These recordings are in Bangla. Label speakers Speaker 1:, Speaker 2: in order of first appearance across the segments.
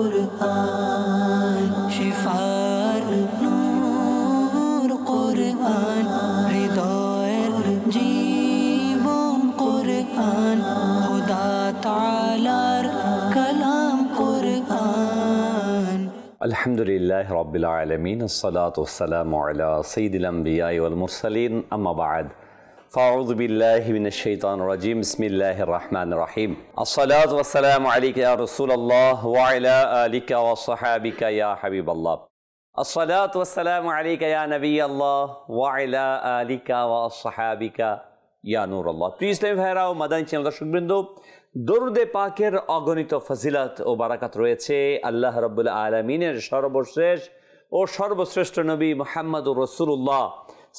Speaker 1: কুরআন শিফার নূর কুরআন হৃদয়ের জীবন কুরআন খোদা তাআলার কালাম কুরআন।
Speaker 2: আলহামদুলিল্লাহ রাব্বিল আলামিন আসসালাতু ওয়াসসালামু আলা সাইয়্যিদিল আমবিয়াই ওয়াল মুরসালিন আম্মা বা'দ ফাআউযু বিল্লাহি মিনাশ শাইতানির রাজীম বিসমিল্লাহির রাহমানির রহিম আসসালাতু ওয়াসসালামু আলাইকা ইয়া রাসূলুল্লাহ ওয়া আলা আলিকা ওয়া সাহাবিকা ইয়া হাবিবাল্লাহ আসসালাতু ওয়াসসালামু আলাইকা ইয়া নবিয়াল্লাহ ওয়া আলা আলিকা ওয়া সাহাবিকা ইয়া নূরাল্লাহ। প্রিয় ইসলামী ভাইরা ও মাদানী চ্যানেল দর্শকবৃন্দ, দরুদে পাকের অগণিত ফজিলত ও বারাকাত রয়েছে আল্লাহ রাব্বুল আলামিনের সর্বশেষ ও সর্বশ্রেষ্ঠ নবী মুহাম্মদুর রাসূলুল্লাহ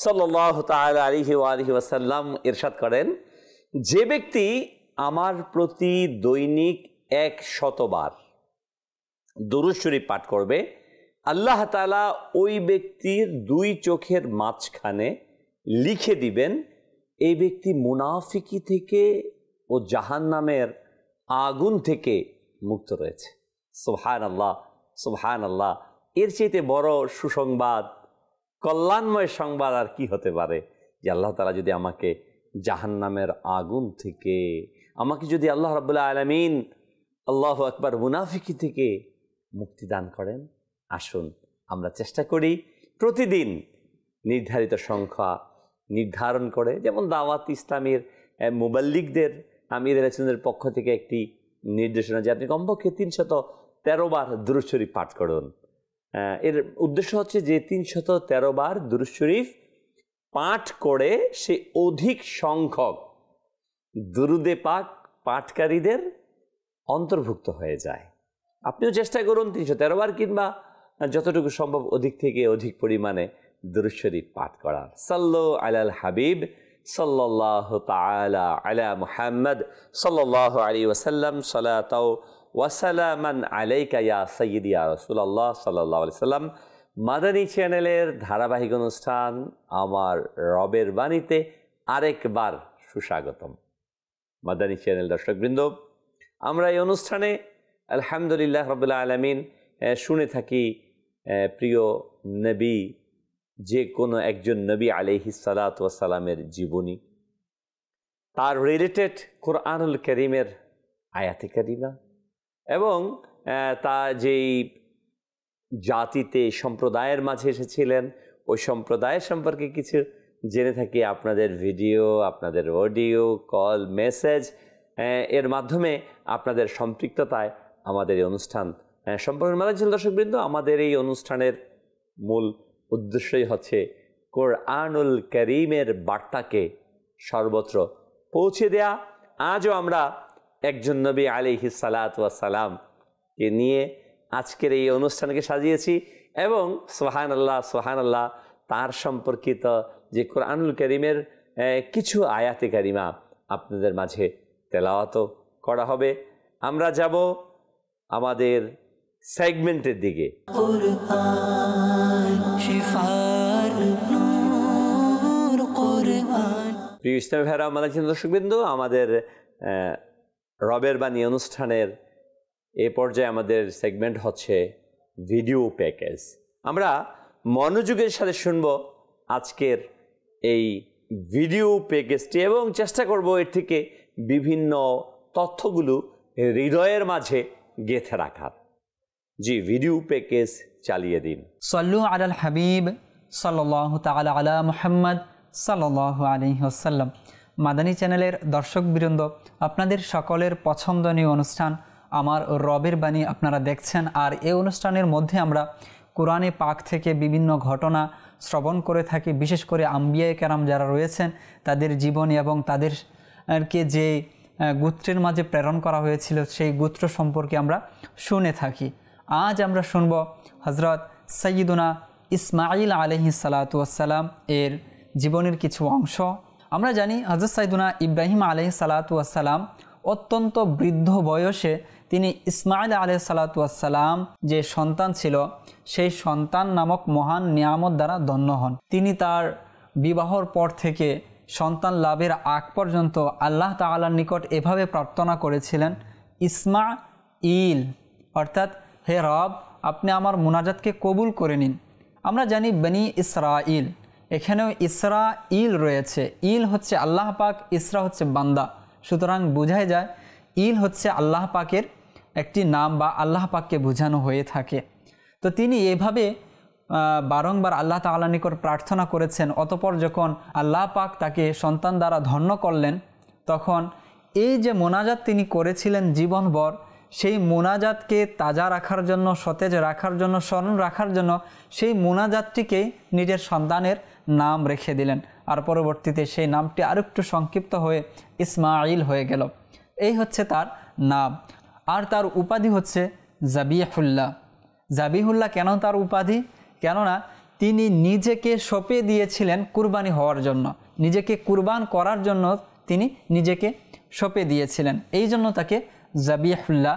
Speaker 2: সাল্লাল্লাহু তাআলা আলাইহি ওয়া আলিহি ওয়াসাল্লাম ইরশাদ করেন, যে ব্যক্তি আমার প্রতি দৈনিক 100 বার দুরূদ শরীফ পাঠ করবে, আল্লাহ তাআলা ওই ব্যক্তির 2 চোখের মাঝখানে লিখে দিবেন এই ব্যক্তি মুনাফিকি থেকে ও জাহান্নামের আগুন থেকে মুক্ত রয়েছে। সুবহানাল্লাহ সুবহানাল্লাহ। এর চাইতে বড় সুসংবাদ, কল্যাণময় সংবাদ আর কি হতে পারে যে আল্লাহ তাআলা যদি আমাকে জাহান্নামের আগুন থেকে, আমাকে যদি আল্লাহ রাব্বুল আলামিন আল্লাহু আকবার মুনাফিকি থেকে মুক্তি দান করেন। আসুন আমরা চেষ্টা করি প্রতিদিন নির্ধারিত সংখ্যা নির্ধারণ করে, যেমন দাওয়াত ইসলামের মুবাল্লিগদের আমির আলাইহিসসালামের পক্ষ থেকে একটি নির্দেশনা যে আপনি কমপক্ষে 313 বার দুরূদ শরীফ পাঠ করুন। এর উদ্দেশ্য হচ্ছে যে 313 বার দুরূদ শরীফ পাঠ করে সে অধিক সংখ্যক দুরুদে পাক পাঠকারীদের অন্তর্ভুক্ত হয়ে যায়। আপনিও চেষ্টা করুন 313 বার কিংবা যতটুকু সম্ভব অধিক থেকে অধিক পরিমাণে দুরূদ শরীফ পাঠ করার। সাল্লু আলাল হাবিব সাল্লাল্লাহু তাআলা আলা মুহাম্মদ সাল্লাল্লাহু আলাইহি ওয়াসাল্লাম সালাতাও ওয়া সালামান আলাইকা ইয়া সাইয়্যিদি ইয়া রাসূলুল্লাহ সাল্লাল্লাহু আলাইহি ওয়াসাল্লাম মাদানী চ্যানেলের ধারাবাহিক অনুষ্ঠান আমার রবের বাণীতে আরেকবার সুস্বাগতম। মাদানী চ্যানেল দর্শকবৃন্দ, আমরা এই অনুষ্ঠানে আলহামদুলিল্লাহ রাব্বিল আলামিন শুনে থাকি প্রিয় নবী, যে কোনো একজন নবী আলাইহিস সালাতু ওয়াস সালামের জীবনী, তার রিলেটেড কোরআনুল কারীমের আয়াতে কারিমা এবং তা যেই জাতিতে সম্প্রদায়ের মাঝে এসেছিলেন ওই সম্প্রদায়ের সম্পর্কে কিছু জেনে থাকি। আপনাদের ভিডিও, আপনাদের অডিও, কল, মেসেজ এর মাধ্যমে আপনাদের সম্পৃক্ততায় আমাদের এই অনুষ্ঠান সম্পর্কে মাদানী দর্শকবৃন্দ, আমাদের এই অনুষ্ঠানের মূল উদ্দেশ্যই হচ্ছে কোরআনুল কারীমের বার্তাকে সর্বত্র পৌঁছে দেয়া। আজও আমরা একজন নবী আলাইহিস সালাতু ওয়াস সালামকে নিয়ে আজকের এই অনুষ্ঠানকে সাজিয়েছি এবং সুবহানাল্লাহ সুবহানাল্লাহ তার সম্পর্কিত যে কোরআনুল কারীমের কিছু আয়াতে কারিমা আপনাদের মাঝে তেলাওয়াত করা হবে। আমরা যাব আমাদের সেগমেন্টের দিকে। প্রিয় ইসলামী ভাইরা মাদানী দর্শকবৃন্দ, আমাদের রবের বাণী অনুষ্ঠানের এ পর্যায়ে আমাদের সেগমেন্ট হচ্ছে ভিডিও প্যাকেজ। আমরা মনোযোগের সাথে শুনব আজকের এই ভিডিও প্যাকেজটি এবং চেষ্টা করব এর থেকে বিভিন্ন তথ্যগুলো হৃদয়ের মাঝে গেঁথে রাখার। জি, ভিডিও প্যাকেজ চালিয়ে দিন।
Speaker 3: সাল্লু আলাল হাবিব সাল্লাল্লাহু তাআলা আলা মুহাম্মদ সাল্লাল্লাহু আলাইহি ওয়াসাল্লাম। মাদানী চ্যানেলের দর্শকবৃন্দ, আপনাদের সকলের পছন্দনীয় অনুষ্ঠান আমার রবের বাণী আপনারা দেখছেন। আর এই অনুষ্ঠানের মধ্যে আমরা কোরআনে পাক থেকে বিভিন্ন ঘটনা শ্রবণ করে থাকি, বিশেষ করে আম্বিয়ায়ে কেরাম যারা রয়েছেন তাদের জীবনী এবং তাদেরকে যে গোত্রের মাঝে প্রেরণ করা হয়েছিল সেই গোত্র সম্পর্কে আমরা শুনে থাকি। আজ আমরা শুনব হযরত সাইয়্যিদুনা ইসমাঈল আলাইহিস সালাতু ওয়াস সালাম এর জীবনের কিছু অংশ। আমরা জানি হযরত সাইয়্যিদুনা ইব্রাহিম আলাইহিস সালাতু ওয়াস সালাম অত্যন্ত বৃদ্ধ বয়সে তিনি ইসমাঈল আলাইহিস সালাতু ওয়াস সালাম যে সন্তান ছিল সেই সন্তান নামক মহান নিয়ামত দ্বারা ধন্য হন। তিনি তার বিবাহর পর থেকে সন্তান লাভের আগ পর্যন্ত আল্লাহ তাআলার নিকট এভাবে প্রার্থনা করেছিলেন, ইসমাঈল অর্থাৎ হে রব, আপনি আমার মুনাজাতকে কবুল করে নিন। আমরা জানি বনি ইসরাইল, এখানেও ইসরাইল রয়েছে। ইল হচ্ছে আল্লাহ পাক, ইসরা হচ্ছে বান্দা, সুতরাং বোঝাই যায় ইল হচ্ছে আল্লাহ পাকের একটি নাম বা আল্লাহ পাককে বোঝানো হয়ে থাকে। তো তিনি এভাবে বারংবার আল্লাহ তাআলার নিকট প্রার্থনা করেছেন। অতঃপর যখন আল্লাহ পাক তাকে সন্তান দ্বারা ধন্য করলেন, তখন এই যে মোনাজাত তিনি করেছিলেন জীবনভর, সেই মোনাজাতকে তাজা রাখার জন্য, সতেজ রাখার জন্য, স্মরণ রাখার জন্য সেই মোনাজাতটিকেই নিজের সন্তানের নাম রেখে দিলেন। আর পরবর্তীতে সেই নামটি আরেকটু সংক্ষিপ্ত হয়ে ইসমাইল হয়ে গেল। এই হচ্ছে তার নাম। আর তার উপাধি হচ্ছে জাবিহুল্লাহ। জাবিহুল্লাহ কেন তার উপাধি? কেননা তিনি নিজেকে সঁপে দিয়েছিলেন কুরবানি হওয়ার জন্য, নিজেকে কুরবান করার জন্য তিনি নিজেকে সঁপে দিয়েছিলেন, এই জন্য তাকে জাবিহুল্লাহ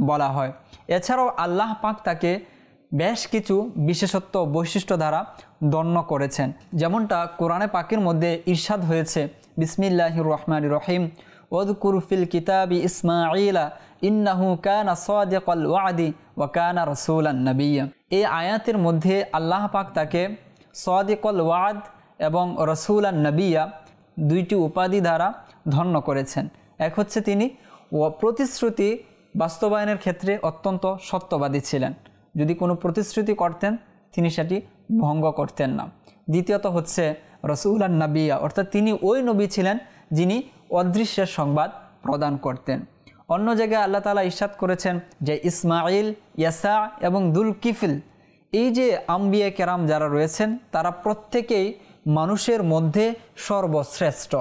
Speaker 3: বলা হয়। এছাড়াও আল্লাহ পাক তাকে বেশ কিছু বিশেষত্ব বৈশিষ্ট্য দ্বারা ধন্য করেছেন, যেমনটা কোরআনে পাকের মধ্যে ইরশাদ হয়েছে, বিসমিল্লাহির রহমানির রহিম, ওযকুর ফিল কিতাবি ইসমাঈলা ইন্নাহু কানা সাদিকাল ওয়াদি ওয়া কানা রাসূলান নাবিয়্যা। এই আয়াতের মধ্যে আল্লাহ পাক তাকে সাদিকাল ওয়াদ এবং রাসূলান নাবিয়্যা দুইটি উপাধি দ্বারা ধন্য করেছেন। এক হচ্ছে তিনি প্রতিশ্রুতি বাস্তবায়নের ক্ষেত্রে অত্যন্ত সত্যবাদী ছিলেন, যদি কোনো প্রতিশ্রুতি করতেন তিনি সেটি ভঙ্গ করতেন না। দ্বিতীয়ত হচ্ছে রাসূলান নাবিয়্যা, অর্থাৎ তিনি ওই নবী ছিলেন যিনি অদৃশ্যের সংবাদ প্রদান করতেন। অন্য জায়গায় আল্লাহ তাআলা ইরশাদ করেছেন যে ইসমাইল, ইয়াসা এবং দুলকিফল, এই যে আম্বিয়া কেরাম যারা রয়েছেন তারা প্রত্যেকেই মানুষের মধ্যে সর্বশ্রেষ্ঠ,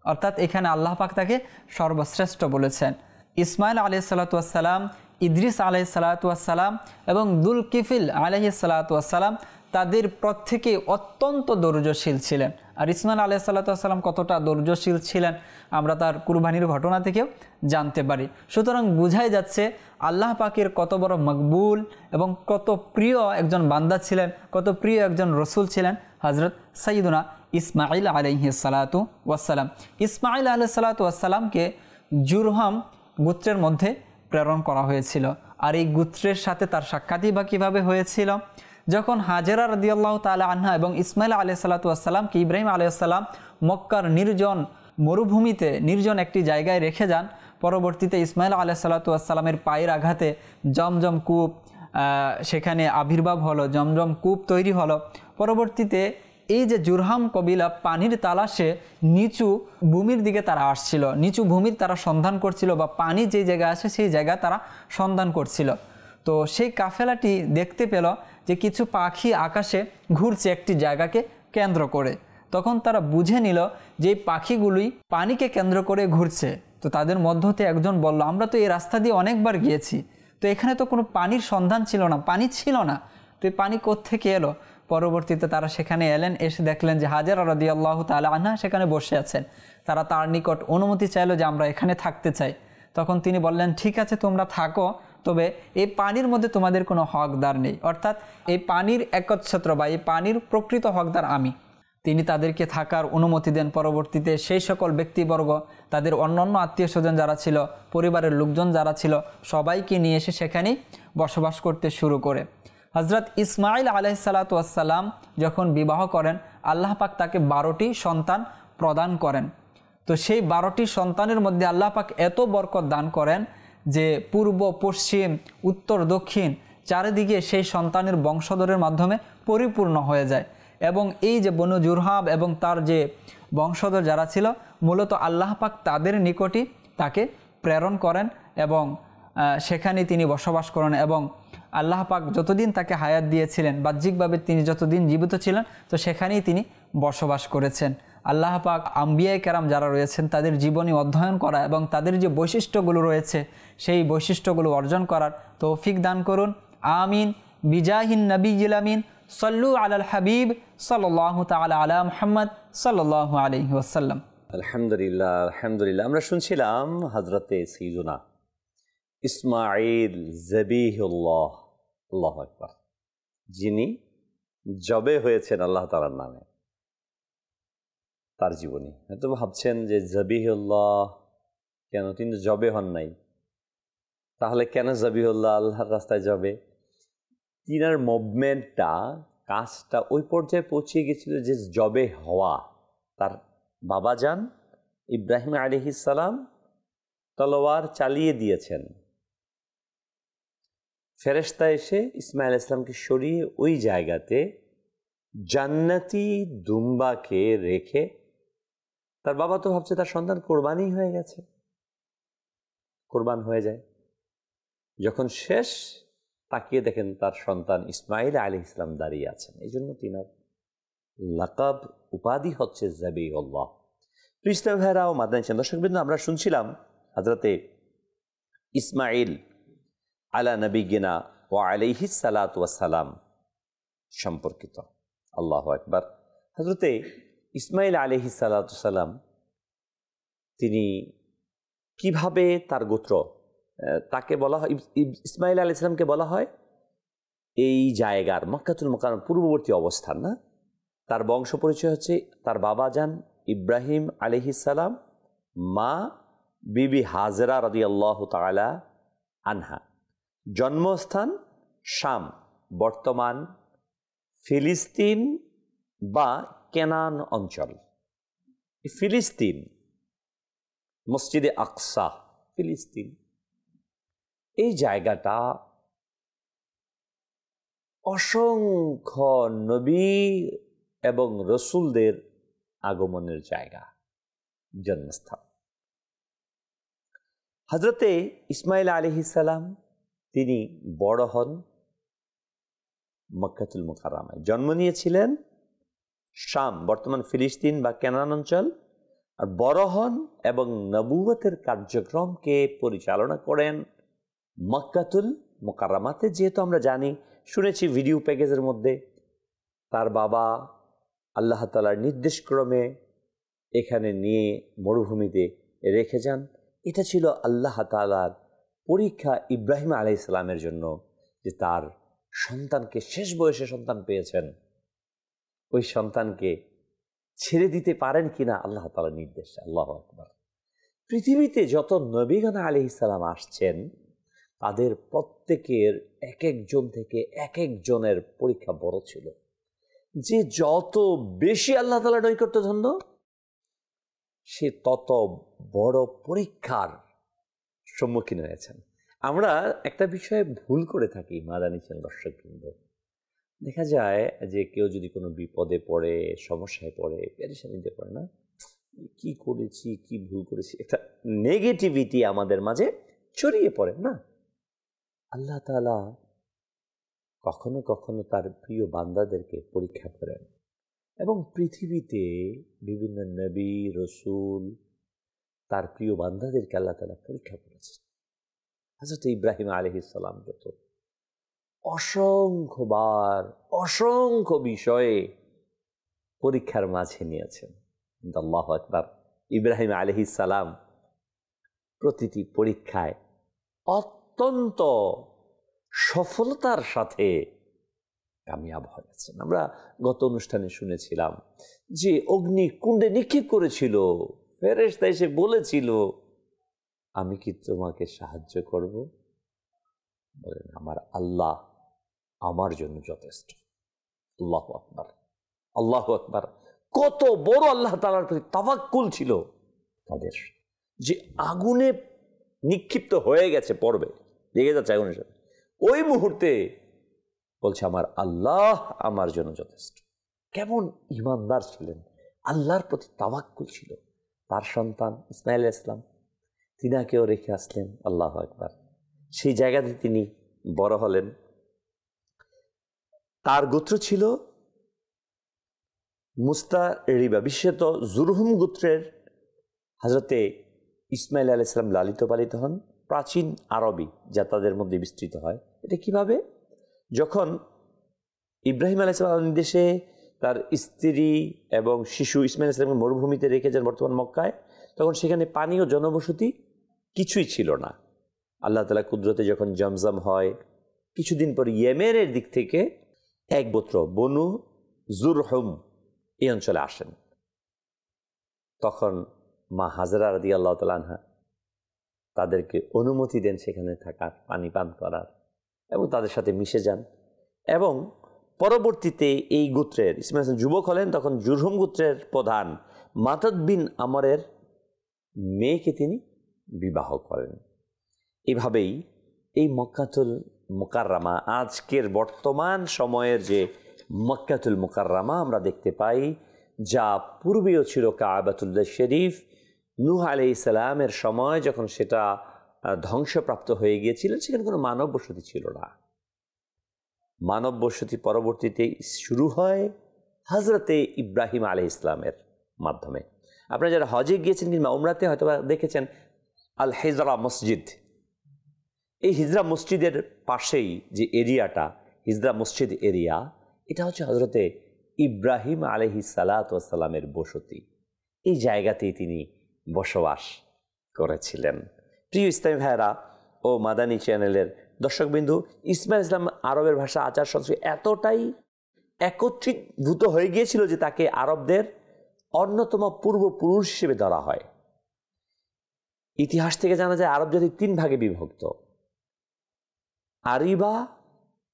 Speaker 3: অর্থাৎ এখানে আল্লাহ পাক তাকে সর্বশ্রেষ্ঠ বলেছেন। ইসমাইল আলাইহিস সালাতু ওয়াস সালাম, ইদ্রিস আলাইহিস সালাতু ওয়াস সালাম এবং দুলকিফল আলাইহিস সালাতু ওয়াস সালাম তাদের প্রত্যেকেই অত্যন্ত ধৈর্যশীল ছিলেন। আর ইসমাইল আলাইহিস সালাতু ওয়াস সালাম কতটা ধৈর্যশীল ছিলেন আমরা তার কুরবানির ঘটনা থেকেও জানতে পারি। সুতরাং বোঝাই যাচ্ছে আল্লাহ পাকের কত বড় মকবুল এবং কত প্রিয় একজন বান্দা ছিলেন, কত প্রিয় একজন রসুল ছিলেন হযরত সাইয়্যিদুনা ইসমাইল আলাইহিস সালাতু ওয়াস সালাম। ইসমাইল আলাইহিস সালাতু ওয়াস সালামকে জুরহাম গোত্রের মধ্যে প্রেরণ করা হয়েছিল। আর এই গোত্রের সাথে তার সাক্ষাৎই বা কীভাবে হয়েছিল? যখন হাজেরা রাদিয়াল্লাহু তাআলা আনহা এবং ইসমাইল আলাইহিস সালাতু ওয়াস সালামকে ইব্রাহিম আলাইহিস সালাম মক্কার নির্জন মরুভূমিতে নির্জন একটি জায়গায় রেখে যান, পরবর্তীতে ইসমাইল আলাইহিস সালাতু ওয়াস সালামের পায়ের আঘাতে জমজম কূপ সেখানে আবির্ভাব হলো, জমজম কূপ তৈরি হলো। পরবর্তীতে এই যে জুরহাম কবিলা পানির তালাশে নিচু ভূমির দিকে তারা আসছিল, নিচু ভূমির তারা সন্ধান করছিল, বা পানি যে জায়গায় আসে সেই জায়গা তারা সন্ধান করছিল। তো সেই কাফেলাটি দেখতে পেল যে কিছু পাখি আকাশে ঘুরছে একটি জায়গাকে কেন্দ্র করে। তখন তারা বুঝে নিল যে এই পাখিগুলি পানিকে কেন্দ্র করে ঘুরছে। তো তাদের মধ্যতে একজন বলল, আমরা তো এই রাস্তা দিয়ে অনেকবার গিয়েছি, তো এখানে তো কোনো পানির সন্ধান ছিল না, পানি ছিল না, তো এই পানি কোত্থেকে এলো? পরবর্তীতে তারা সেখানে এলেন, এসে দেখলেন যে হাজেরা রাদিয়াল্লাহু তাআলা আনহা সেখানে বসে আছেন। তারা তার নিকট অনুমতি চাইলো যে আমরা এখানে থাকতে চাই। তখন তিনি বললেন, ঠিক আছে তোমরা থাকো, তবে এই পানির মধ্যে তোমাদের কোনো হকদার নেই, অর্থাৎ এই পানির একচ্ছত্র বা এই পানির প্রকৃত হকদার আমি। তিনি তাদেরকে থাকার অনুমতি দেন। পরবর্তীতে সেই সকল ব্যক্তিবর্গ, তাদের অন্যান্য আত্মীয় স্বজন যারা ছিল, পরিবারের লোকজন যারা ছিল, সবাইকে নিয়ে এসে সেখানেই বসবাস করতে শুরু করে। হযরত ইসমাইল আলাইহিস সালাতু ওয়াস সালাম যখন বিবাহ করেন, আল্লাহ পাক তাকে 12টি সন্তান প্রদান করেন। তো সেই 12টি সন্তানের মধ্যে আল্লাহ পাক এত বরকত দান করেন যে পূর্ব, পশ্চিম, উত্তর, দক্ষিণ চারিদিকে সেই সন্তানের বংশধরের মাধ্যমে পরিপূর্ণ হয়ে যায়। এবং এই যে বনু জুরহাম এবং তার যে বংশধর যারা ছিল, মূলত আল্লাহ পাক তাদের নিকটই তাকে প্রেরণ করেন এবং সেখানে তিনি বসবাস করেন। এবং আল্লাহ পাক যতদিন তাকে হায়াত দিয়েছিলেন, বাহ্যিকভাবে তিনি যতদিন জীবিত ছিলেন, তো সেখানেই তিনি বসবাস করেছেন। আল্লাহ পাক আম্বিয়া কেরাম যারা রয়েছেন তাদের জীবনী অধ্যয়ন করা এবং তাদের যে বৈশিষ্ট্যগুলো রয়েছে সেই বৈশিষ্ট্যগুলো অর্জন করার তৌফিক দান করুন, আমিন। বিজাহিন নবিয়্যিল আমিন, সল্লু আলাল হাবিব সাল্লাল্লাহু তাআলা আলা মুহাম্মদ সাল্লাল্লাহু আলাইহি ওয়াসাল্লাম।
Speaker 2: আলহামদুলিল্লাহ, আলহামদুলিল্লাহ। আমরা শুনছিলাম হযরতে সাইয়্যিদুনা ইসমাঈল জাবিহুল্লাহ, আল্লাহু আকবার, যিনি জবে হয়েছেন আল্লাহ তাআলার নামে, তার জীবনী। হয়তো ভাবছেন যে জাবিহুল্লাহ কেন, তিনি জবে হন নাই, তাহলে কেন জবিহুল্লাহ আল্লাহর রাস্তায় যাবে? তিনার মুভমেন্টটা, কাজটা ওই পর্যায়ে পৌঁছে গেছিল যে জবে হওয়া। তার বাবা যান ইব্রাহিম আলাইহিস সালাম তলোয়ার চালিয়ে দিয়েছেন, ফেরেশতা এসে ইসমাইল ইসলামকে সরিয়ে ওই জায়গাতে জান্নাতি দুম্বাকে রেখে, তার বাবা তো ভাবছে তার সন্তান কোরবানি হয়ে গেছে, কোরবান হয়ে যায়। যখন শেষ তাকিয়ে দেখেন তার সন্তান ইসমাইল আলাইহিস সালাম দাঁড়িয়ে আছেন। এই জন্য তিনার লাকাব, উপাধি হচ্ছে জাবিউল্লাহ। ইসলাম ভাইরা ও মাদানী দর্শকবৃন্দ, আমরা শুনছিলাম হযরতে ইসমাইল আলা নবিয়িনা ওয়া আলাইহিস সালাতু ওয়াস সালাম সম্পর্কিত। আল্লাহু আকবার। হযরতে ইসমাইল আলাইহিস সালাতু ওয়াস সালাম তিনি কিভাবে তার গোত্র, তাকে বলা হয়, ইসমাইল আলাইহিস সালামকে বলা হয় এই জায়গার মক্কাতুল মুকাররম পূর্ববর্তী অবস্থান, না? তার বংশ পরিচয় হচ্ছে তার বাবা যান ইব্রাহিম আলাইহিস সালাম, মা বিবি হাজরা রাদিয়াল্লাহু তাআলা আনহা। জন্মস্থান শাম, বর্তমান ফিলিস্তিন বা কেনান অঞ্চল। ফিলিস্তিন, মসজিদে আকসা, ফিলিস্তিন, এই জায়গাটা অসংখ্য নবী এবং রসুলদের আগমনের জায়গা, জন্মস্থান। হযরতে ইসমাইল আলাইহিস সালাম তিনি বড় হন মক্কাতুল মুকাররমায়, জন্ম নিয়েছিলেন শাম, বর্তমান ফিলিস্তিন বা কেনান অঞ্চল, আর বড় হন এবং নবুয়তের কার্যক্রমকে পরিচালনা করেন মক্কাতুল মুকাররমাতে। যেহেতু আমরা জানি, শুনেছি ভিডিও প্যাকেজের মধ্যে, তার বাবা আল্লাহ তাআলার নির্দেশক্রমে এখানে নিয়ে মরুভূমিতে রেখে যান। এটা ছিল আল্লাহ তাআলার পরীক্ষা ইব্রাহিম আলাইহিস সালামের জন্য, যে তার সন্তানকে, শেষ বয়সে সন্তান পেয়েছেন, ওই সন্তানকে ছেড়ে দিতে পারেন কিনা আল্লাহ তাআলার নির্দেশ। আল্লাহু আকবার। পৃথিবীতে যত নবীগণ আলাইহিস সালাম আসছেন, তাদের প্রত্যেকের এক একজন থেকে এক একজনের পরীক্ষা বড় ছিল। যে যত বেশি আল্লাহ তাআলার নৈকট্য ধন্য, সে তত বড় পরীক্ষার সম্মুখীন হয়েছেন। আমরা একটা বিষয়ে ভুল করে থাকি মাদানী চ্যানেল দর্শকবৃন্দ। দেখা যায় যে কেউ যদি কোনো বিপদে পড়ে, সমস্যায় পড়ে, পেরেশানিতে পড়ে, না কি করেছি, কি ভুল করেছি, একটা নেগেটিভিটি আমাদের মাঝে ছড়িয়ে পড়ে। না, আল্লাহ তাআলা কখনো কখনো তার প্রিয় বান্দাদেরকে পরীক্ষা করেন, এবং পৃথিবীতে বিভিন্ন নবী রসুল তার প্রিয় বান্দাদেরকে আল্লাহ তাআলা পরীক্ষা করেছেন। হযরত ইব্রাহিম আলাইহিস সালামকে তো অসংখ্যবার অসংখ্য বিষয়ে পরীক্ষার মাঝে নিয়েছেন। আল্লাহু আকবার। ইব্রাহিম আলাইহিস সালাম প্রতিটি পরীক্ষায় অত্যন্ত সফলতার সাথে কামিয়াব হয়েছেন। আমরা গত অনুষ্ঠানে শুনেছিলাম যে অগ্নিকুণ্ডে নিক্ষেপ করেছিল, ফেরেশতা এসে বলেছিল, আমি কি তোমাকে সাহায্য করব? বলেন, আমার আল্লাহ আমার জন্য যথেষ্ট। আল্লাহু আকবার, আল্লাহু আকবার। কত বড় আল্লাহ তাআলার প্রতি তাওয়াক্কুল ছিল তাদের, যে আগুনে নিক্ষিপ্ত হয়ে গেছে, পড়বে, লেগে যাচ্ছে আগুনের সাথে, ওই মুহূর্তে বলছে আমার আল্লাহ আমার জন্য যথেষ্ট। কেমন ঈমানদার ছিলেন, আল্লাহর প্রতি তাওয়াক্কুল ছিল। তার সন্তান ইসমাইল আলাইহিস সালাম, তিনাকেও রেখে আসলেন। আল্লাহু আকবার। সেই জায়গাতে তিনি বড় হলেন। তার গোত্র ছিল মুস্তারিবা, বিশেষত জুরহুম গোত্রের হযরতে ইসমাইল আলাইহিস সালাম লালিত পালিত হন। প্রাচীন আরবি যা তাদের মধ্যে বিস্তৃত হয়। এটা কিভাবে? যখন ইব্রাহিম আলাইহিস সালামের নির্দেশে তার স্ত্রী এবং শিশু ইসমাইল আলাইহিস সালামকে মরুভূমিতে রেখে যান বর্তমান মক্কায়, তখন সেখানে পানি ও জনবসতি কিছুই ছিল না। আল্লাহ তাআলা কুদরতে যখন জমজম হয়, কিছুদিন পর ইয়েমেনের দিক থেকে এক গোত্র বনু জুরহুম এই অঞ্চলে আসেন। তখন মা হাজরা রাদিয়াল্লাহু তাআলা আনহা তাদেরকে অনুমতি দেন সেখানে থাকার, পানি পান করার, এবং তাদের সাথে মিশে যান। এবং পরবর্তীতে এই গোত্রের ইসমাইল ইসলাম যুবক হলেন, তখন জুরহুম গোত্রের প্রধান মাতাদ বিন আমরের মেয়েকে তিনি বিবাহ করেন। এভাবেই এই মক্কাতুল মুকাররমা, আজকের বর্তমান সময়ের যে মক্কাতুল মুকাররমা আমরা দেখতে পাই, যা পূর্বেও ছিল কাবাতুল্লাহ শরীফ, নূহ আলাইহিস সালামের সময় যখন সেটা ধ্বংসপ্রাপ্ত হয়ে গিয়েছিল, সেখানে কোনো মানব বসতি ছিল না। মানব বসতি পরবর্তীতে শুরু হয় হজরতে ইব্রাহিম আলাইহিস সালামের মাধ্যমে। আপনারা যারা হজে গিয়েছেন কিংবা উমরাতে হয়তো দেখেছেন আল হিজরা মসজিদ। এই হিজরা মসজিদের পাশেই যে এরিয়াটা, হিজরা মসজিদ এরিয়া, এটা হচ্ছে হজরতে ইব্রাহিম আলাইহিস সালামের বসতি। এই জায়গাতেই তিনি বসবাস করেছিলেন। প্রিয় ইসলামী ভাইয়েরা ও মাদানী চ্যানেলের দর্শকবিন্দু, ইসমাইল ইসলাম আরবের ভাষা, আচার সংস্কৃতি এতটাই একত্রীভূত হয়ে গিয়েছিল যে তাকে আরবদের অন্যতম পূর্বপুরুষ হিসেবে ধরা হয়। ইতিহাস থেকে জানা যায় আরব জাতি 3 ভাগে বিভক্ত। আরিবা,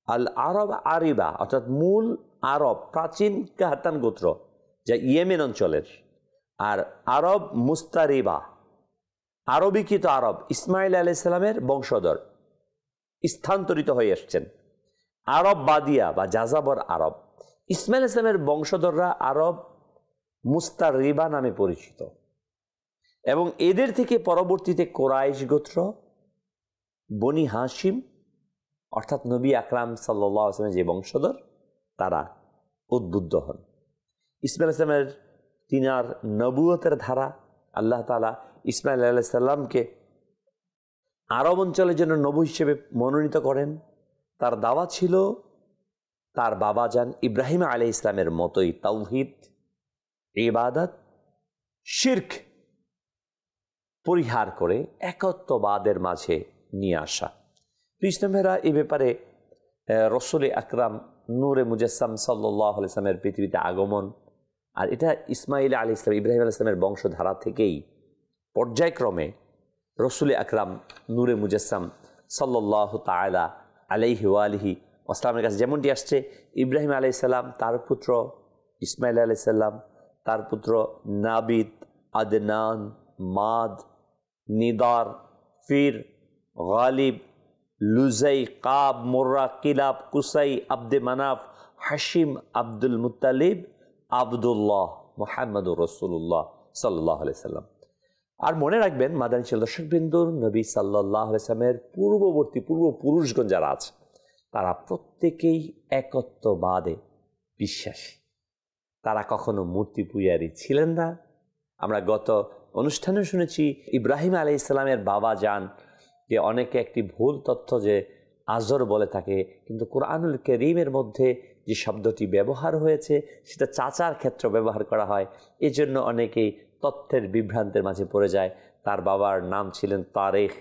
Speaker 2: আল আরব আরিবা, অর্থাৎ মূল আরব, প্রাচীন কাহাতান গোত্র যা ইয়েমেন অঞ্চলের, আর আরব মুস্তারিবা, আরবিকৃত আরব, ইসমাইল আলাইহিস সালামের বংশধর স্থানান্তরিত হয়ে এসছেন। আরব বাদিয়া বা যাযাবর আরব, ইসমাইল ইসলামের বংশধররা আরব মুস্তারিবা নামে পরিচিত। এবং এদের থেকে পরবর্তীতে কোরাইশ গোত্র, বনি হাশিম, অর্থাৎ নবী আকরাম সাল্লাল্লাহু আলাইহি ওয়াসাল্লামের যে বংশধর, তারা উদ্বুদ্ধ হন। ইসমাইল ইসলামের তিনার নবুয়তের ধারা, আল্লাহ তাআলা ইসমাইল আলাইহিস সালামকে আরব অঞ্চলের জন্য নবী হিসেবে মনোনীত করেন। তার দাওয়া ছিল তার বাবাজান ইব্রাহিম আলাইহিস সালামের মতোই তাওহীদ, ইবাদত, শিরক পরিহার করে একত্ববাদের মাঝে নিয়ে আসা। ইসলামেরা এই ব্যাপারে রসুল আকরাম নূরে মুজাসসাম সাল্লাল্লাহু আলাইহি ওয়াসাল্লামের পৃথিবীতে আগমন, আর এটা ইসমাইল আলাইহিস সালাম, ইব্রাহিম আলাইহিস সালামের বংশধারা থেকেই পর্যায়ক্রমে রসুল আকরাম নূরে মুজাসসাম সাল্লাল্লাহু তাআলা আলাইহি ওয়া আলিহি ওয়াসাল্লামের কাছে যেমনটি আসছে, ইব্রাহিম আলাইহিস সালাম, তার পুত্র ইসমাইল আলাইহিস সালাম, তার পুত্র নাবিদ, আদনান, মাদ, নিদার, ফির, গালিব, লুজাই, কাব, মুর্রা, কিলাব, কুসাই, আব্দে মানাফ, হাশিম, আব্দুল মুত্তালিব, আবদুল্লাহ, মুহাম্মদুর রাসূলুল্লাহ সাল্লাল্লাহু আলাইহি সাল্লাম। আর মনে রাখবেন মাদানী চ্যানেল দর্শকবৃন্দু, নবী সাল্লাল্লাহু আলাইহি সাল্লামের পূর্ববর্তী পূর্বপুরুষগণ যারা আছে, তারা প্রত্যেকেই একত্ববাদে বিশ্বাসী। তারা কখনো মূর্তি পূজারী ছিলেন না। আমরা গত অনুষ্ঠানে শুনেছি ইব্রাহিম আলাইহিস সালামের বাবা যান, যে অনেকে একটি ভুল তথ্য যে আজর বলে থাকে, কিন্তু কোরআনুল কারীমের মধ্যে যে শব্দটি ব্যবহার হয়েছে সেটা চাচার ক্ষেত্রে ব্যবহার করা হয়। এজন্য অনেকেই তথ্যের বিভ্রান্তের মাঝে পড়ে যায়। তার বাবার নাম ছিলেন তারেখ,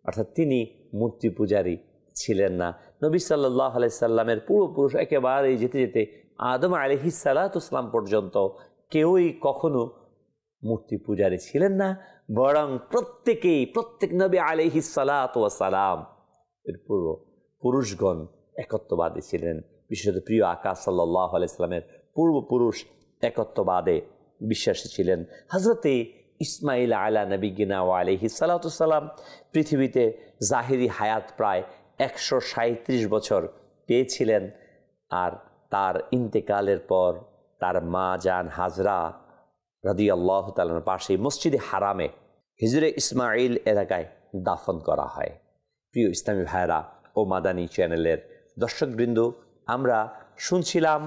Speaker 2: অর্থাৎ তিনি মূর্তি পূজারী ছিলেন না। নবী সাল্লাল্লাহু আলাইহি সাল্লামের পূর্বপুরুষ একেবারেই যেতে যেতে আদম আলাইহিস সালাম পর্যন্ত কেউই কখনো মূর্তি পূজারী ছিলেন না, বরং প্রত্যেক নবী আলাইহিস সালাম এর পূর্বপুরুষগণ একত্ববাদী ছিলেন। বিশেষত প্রিয় আকা সাল্লাল্লাহু আলাইহি সাল্লামের পূর্বপুরুষ একত্ববাদে বিশ্বাসী ছিলেন। হযরতে ইসমাইল আলা নবিয়িনা ওয়া আলাইহিস সালাম পৃথিবীতে জাহিরি হায়াত প্রায় 137 বছর পেয়েছিলেন। আর তার ইন্তেকালের পর তার মা জান হাজরা রাদিয়াল্লাহু তাআলার পাশে মসজিদে হারামে হিজরে ইসমাইল এলাকায় দাফন করা হয়। প্রিয় ইসলামী ভাইরা ও মাদানী চ্যানেলের দর্শকবৃন্দ, আমরা শুনছিলাম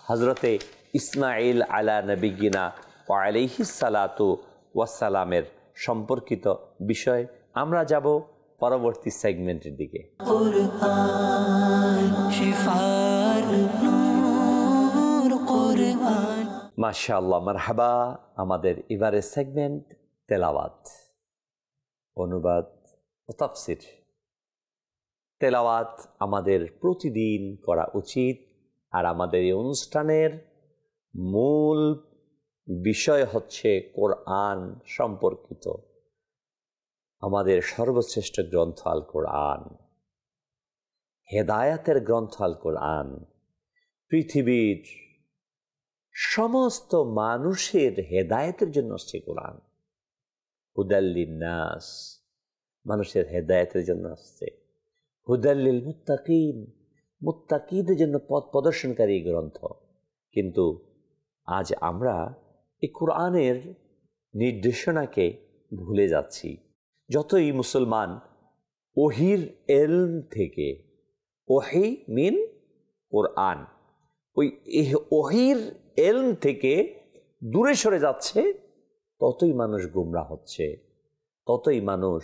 Speaker 2: হজরতে ইসমাইল আলা নবিয়িনা ওয়া আলাইহিস সালাতু ওয়াসসালামের সম্পর্কিত বিষয়। আমরা যাব পরবর্তী সেগমেন্টের দিকে। মাশাআল্লাহ, মারহাবা। আমাদের এবারের সেগমেন্ট তেলাওয়াত, অনুবাদ ও তাফসির। তেলাওয়াত আমাদের প্রতিদিন করা উচিত, আর আমাদের এই অনুষ্ঠানের মূল বিষয় হচ্ছে কোরআন সম্পর্কিত আমাদের সর্বশ্রেষ্ঠ গ্রন্থ আল কোরআন, হেদায়াতের গ্রন্থ আল কোরআন, পৃথিবীর সমস্ত মানুষের হেদায়েতের জন্য আসছে কোরআন। হুদাল্লিন নাস, মানুষের হেদায়েতের জন্য আসছে। হুদাল্লিল মুত্তাকিন, মুত্তাকিদের জন্য পথ প্রদর্শনকারী গ্রন্থ। কিন্তু আজ আমরা এই কোরআনের নির্দেশনাকে ভুলে যাচ্ছি। যতই মুসলমান ওহির এলম থেকে, ওহি মিন কোরআন, ওই ওহির এলম থেকে দূরে সরে যাচ্ছে, ততই মানুষ গুমরা হচ্ছে, ততই মানুষ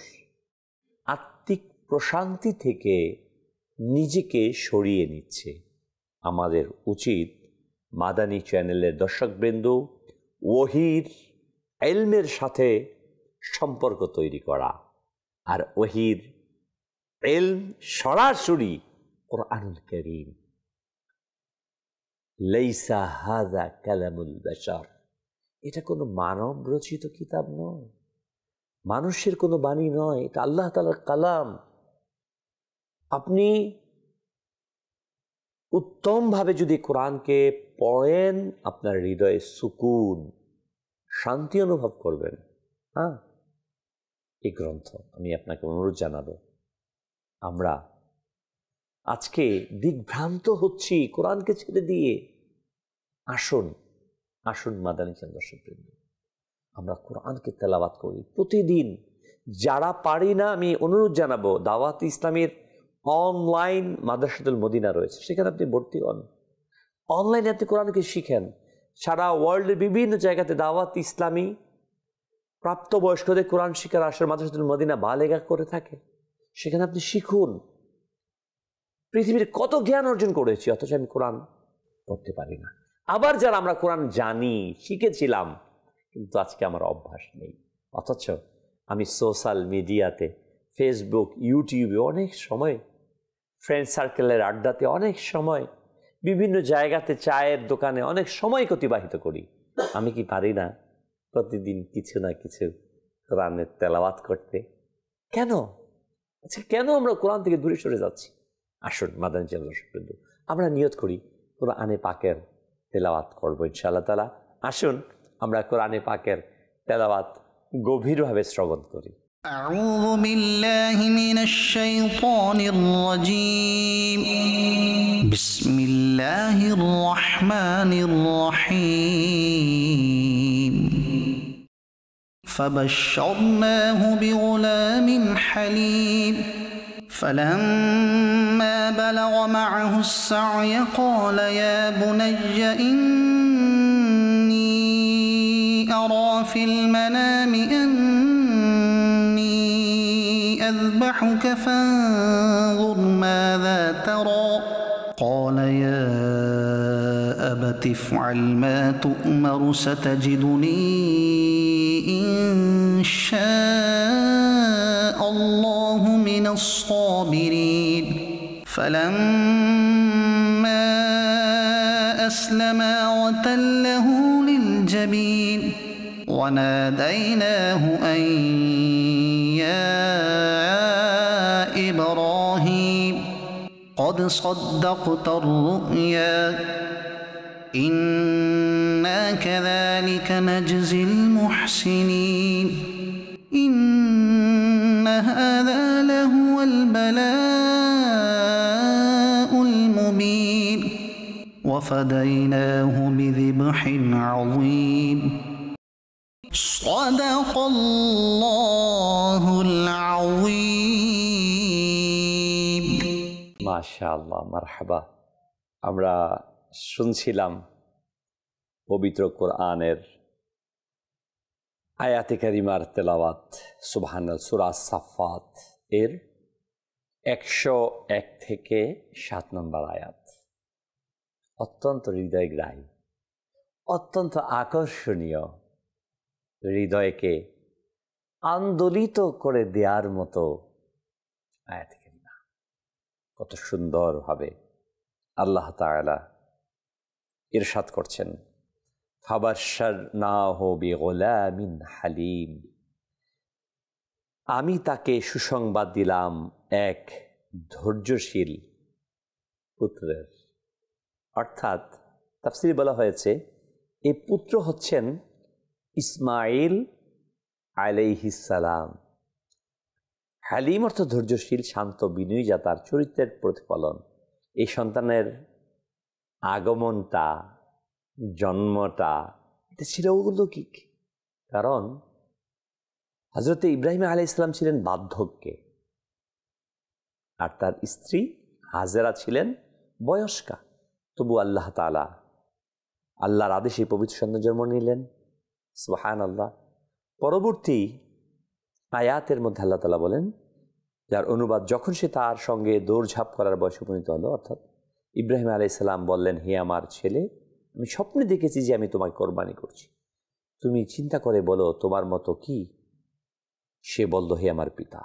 Speaker 2: আত্মিক প্রশান্তি থেকে নিজেকে সরিয়ে নিচ্ছে। আমাদের উচিত মাদানী চ্যানেলের দর্শকবৃন্দ ওহির এলমের সাথে সম্পর্ক তৈরি করা, আর ওহির এলম সরাসরি কোরআনুল কারীম। লাইসা হাযা কালামুল বাশার, এটা কোনো মানব রচিত কিতাব নয়, মানুষের কোনো বাণী নয়, এটা আল্লাহ তাআলার কালাম। আপনি উত্তমভাবে যদি কোরআনকে পড়েন, আপনার হৃদয়ে সুকুন, শান্তি অনুভব করবেন। হ্যাঁ, এই গ্রন্থ আমি আপনাকে অনুরোধ জানাবো, আমরা আজকে দিগ্ভ্রান্ত হচ্ছি কোরআনকে ছেড়ে দিয়ে। আসুন আসুন মাদানী চ্যানেল দর্শকবৃন্দ, আমরা কোরআনকে তেলাওয়াত করি প্রতিদিন। যারা পারি না, আমি অনুরোধ জানাবো, দাওয়াত ইসলামের অনলাইন মাদ্রাসাতুল মদিনা রয়েছে, সেখানে আপনি ভর্তি হন। অনলাইনে আপনি কোরআনকে শিখেন। সারা ওয়ার্ল্ডের বিভিন্ন জায়গাতে দাওয়াত ইসলামী প্রাপ্তবয়স্কদের কোরআন শিখার আসার মাদ্রাসাতুল মদিনা বালেগা করে থাকে, সেখানে আপনি শিখুন। পৃথিবীর কত জ্ঞান অর্জন করেছি, অথচ আমি কোরআন পড়তে পারি না। আবার যারা আমরা কোরআন জানি, শিখেছিলাম, কিন্তু আজকে আমার অভ্যাস নেই, অথচ আমি সোশ্যাল মিডিয়াতে, ফেসবুক, ইউটিউবে অনেক সময়, ফ্রেন্ড সার্কেলের আড্ডাতে অনেক সময়, বিভিন্ন জায়গাতে চায়ের দোকানে অনেক সময় অতিবাহিত করি। আমি কি পারি না প্রতিদিন কিছু না কিছু কোরআনের তেলাওয়াত করতে? কেন আচ্ছা, কেন আমরা কোরআন থেকে দূরে সরে যাচ্ছি? আসুন মাদানী চ্যানেল দর্শকবৃন্দ, আমরা নিয়ত করি কোরআনে পাকের তেলাওয়াত করবো ইনশাআল্লাহ তাআলা। আসুন আমরা কোরআনে পাকের তেলাওয়াত গভীরভাবে শ্রবণ করি।
Speaker 4: أعوذ بالله من الشيطان الرجيم. بسم الله الرحمن الرحيم. فبشرناه بغلام حليم فلما بلغ معه السعي قال يا بني إني أرى في المنام أني أذبحك فانظر ماذا ترى قال يا أبت افعل ما تؤمر ستجدني إن شاء الله من الصابرين فلما أسلما وتله للجبين وناديناه أن يا إبراهيم قد صدقت الرؤيا إنا كذلك نجزي المحسنين إن هذا لهو البلاء المبين وفديناه بذبح عظيم صدق الله العظيم
Speaker 2: মাশাআল্লাহ, মারহাবা। আমরা শুনছিলাম পবিত্র কোরআনের আয়াতে কারিমার তেলাওয়াত। সুবহানাল্লাহ, সূরা সাফফাত এর 101 থেকে 7 নম্বর আয়াত। অত্যন্ত হৃদয়গ্রাহী, অত্যন্ত আকর্ষণীয়, হৃদয়কে আন্দোলিত করে দেওয়ার মতো আয়াতে কারিমা। কত সুন্দরভাবে আল্লাহ তাআলা ইরশাদ করছেন, ফাবাশশারনাহু বিগুলামিন হালিম। আমি তাকে সুসংবাদ দিলাম এক ধৈর্যশীল পুত্রের। অর্থাৎ তাফসিরে বলা হয়েছে এই পুত্র হচ্ছেন ইসমাইল আলাইহিস সালাম। হালিম অর্থ ধৈর্যশীল, শান্ত, বিনয়ী, যা তার চরিত্রের প্রতিফলন। এই সন্তানের আগমনটা, জন্মটা, এটা ছিল অলৌকিক। কারণ হযরত ইব্রাহিম আলাইহিস সালাম ছিলেন বার্ধক্যে, আর তার স্ত্রী হাজেরা ছিলেন বয়স্কা। তবু আল্লাহ তাআলা আল্লাহর আদেশে পবিত্র সন্তান জন্ম নিলেন। সুবহানাল্লাহ। পরবর্তী আয়াতের মধ্যে আল্লাহ তাআলা বলেন, যার অনুবাদ, যখন সে তার সঙ্গে দৌড়ঝাঁপ করার বয়সে উপনীত হলো, অর্থাৎ ইব্রাহিম আলাইহিস সালাম বললেন, হে আমার ছেলে, আমি স্বপ্নে দেখেছি যে আমি তোমাকে কোরবানি করছি, তুমি চিন্তা করে বলো তোমার মতো কি? সে বলল, হে আমার পিতা,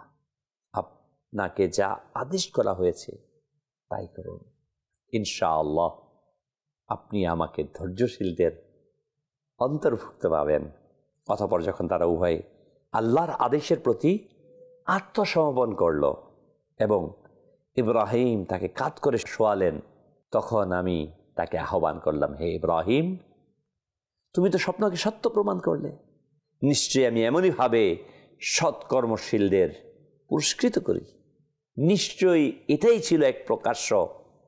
Speaker 2: আপনাকে যা আদেশ করা হয়েছে তাই করুন, ইনশাআল্লাহ আপনি আমাকে ধৈর্যশীলদের অন্তর্ভুক্ত পাবেন। অতঃপর যখন তারা উভয় আল্লাহর আদেশের প্রতি আত্মসমর্পণ করল এবং ইব্রাহিম তাকে কাঁধ করে শোয়ালেন, তখন আমি তাকে আহ্বান করলাম, হে ইব্রাহিম, তুমি তো স্বপ্নকে সত্য প্রমাণ করলে, নিশ্চয়ই আমি এমনইভাবে সৎকর্মশীলদের পুরস্কৃত করি। নিশ্চয়ই এটাই ছিল এক প্রকাশ্য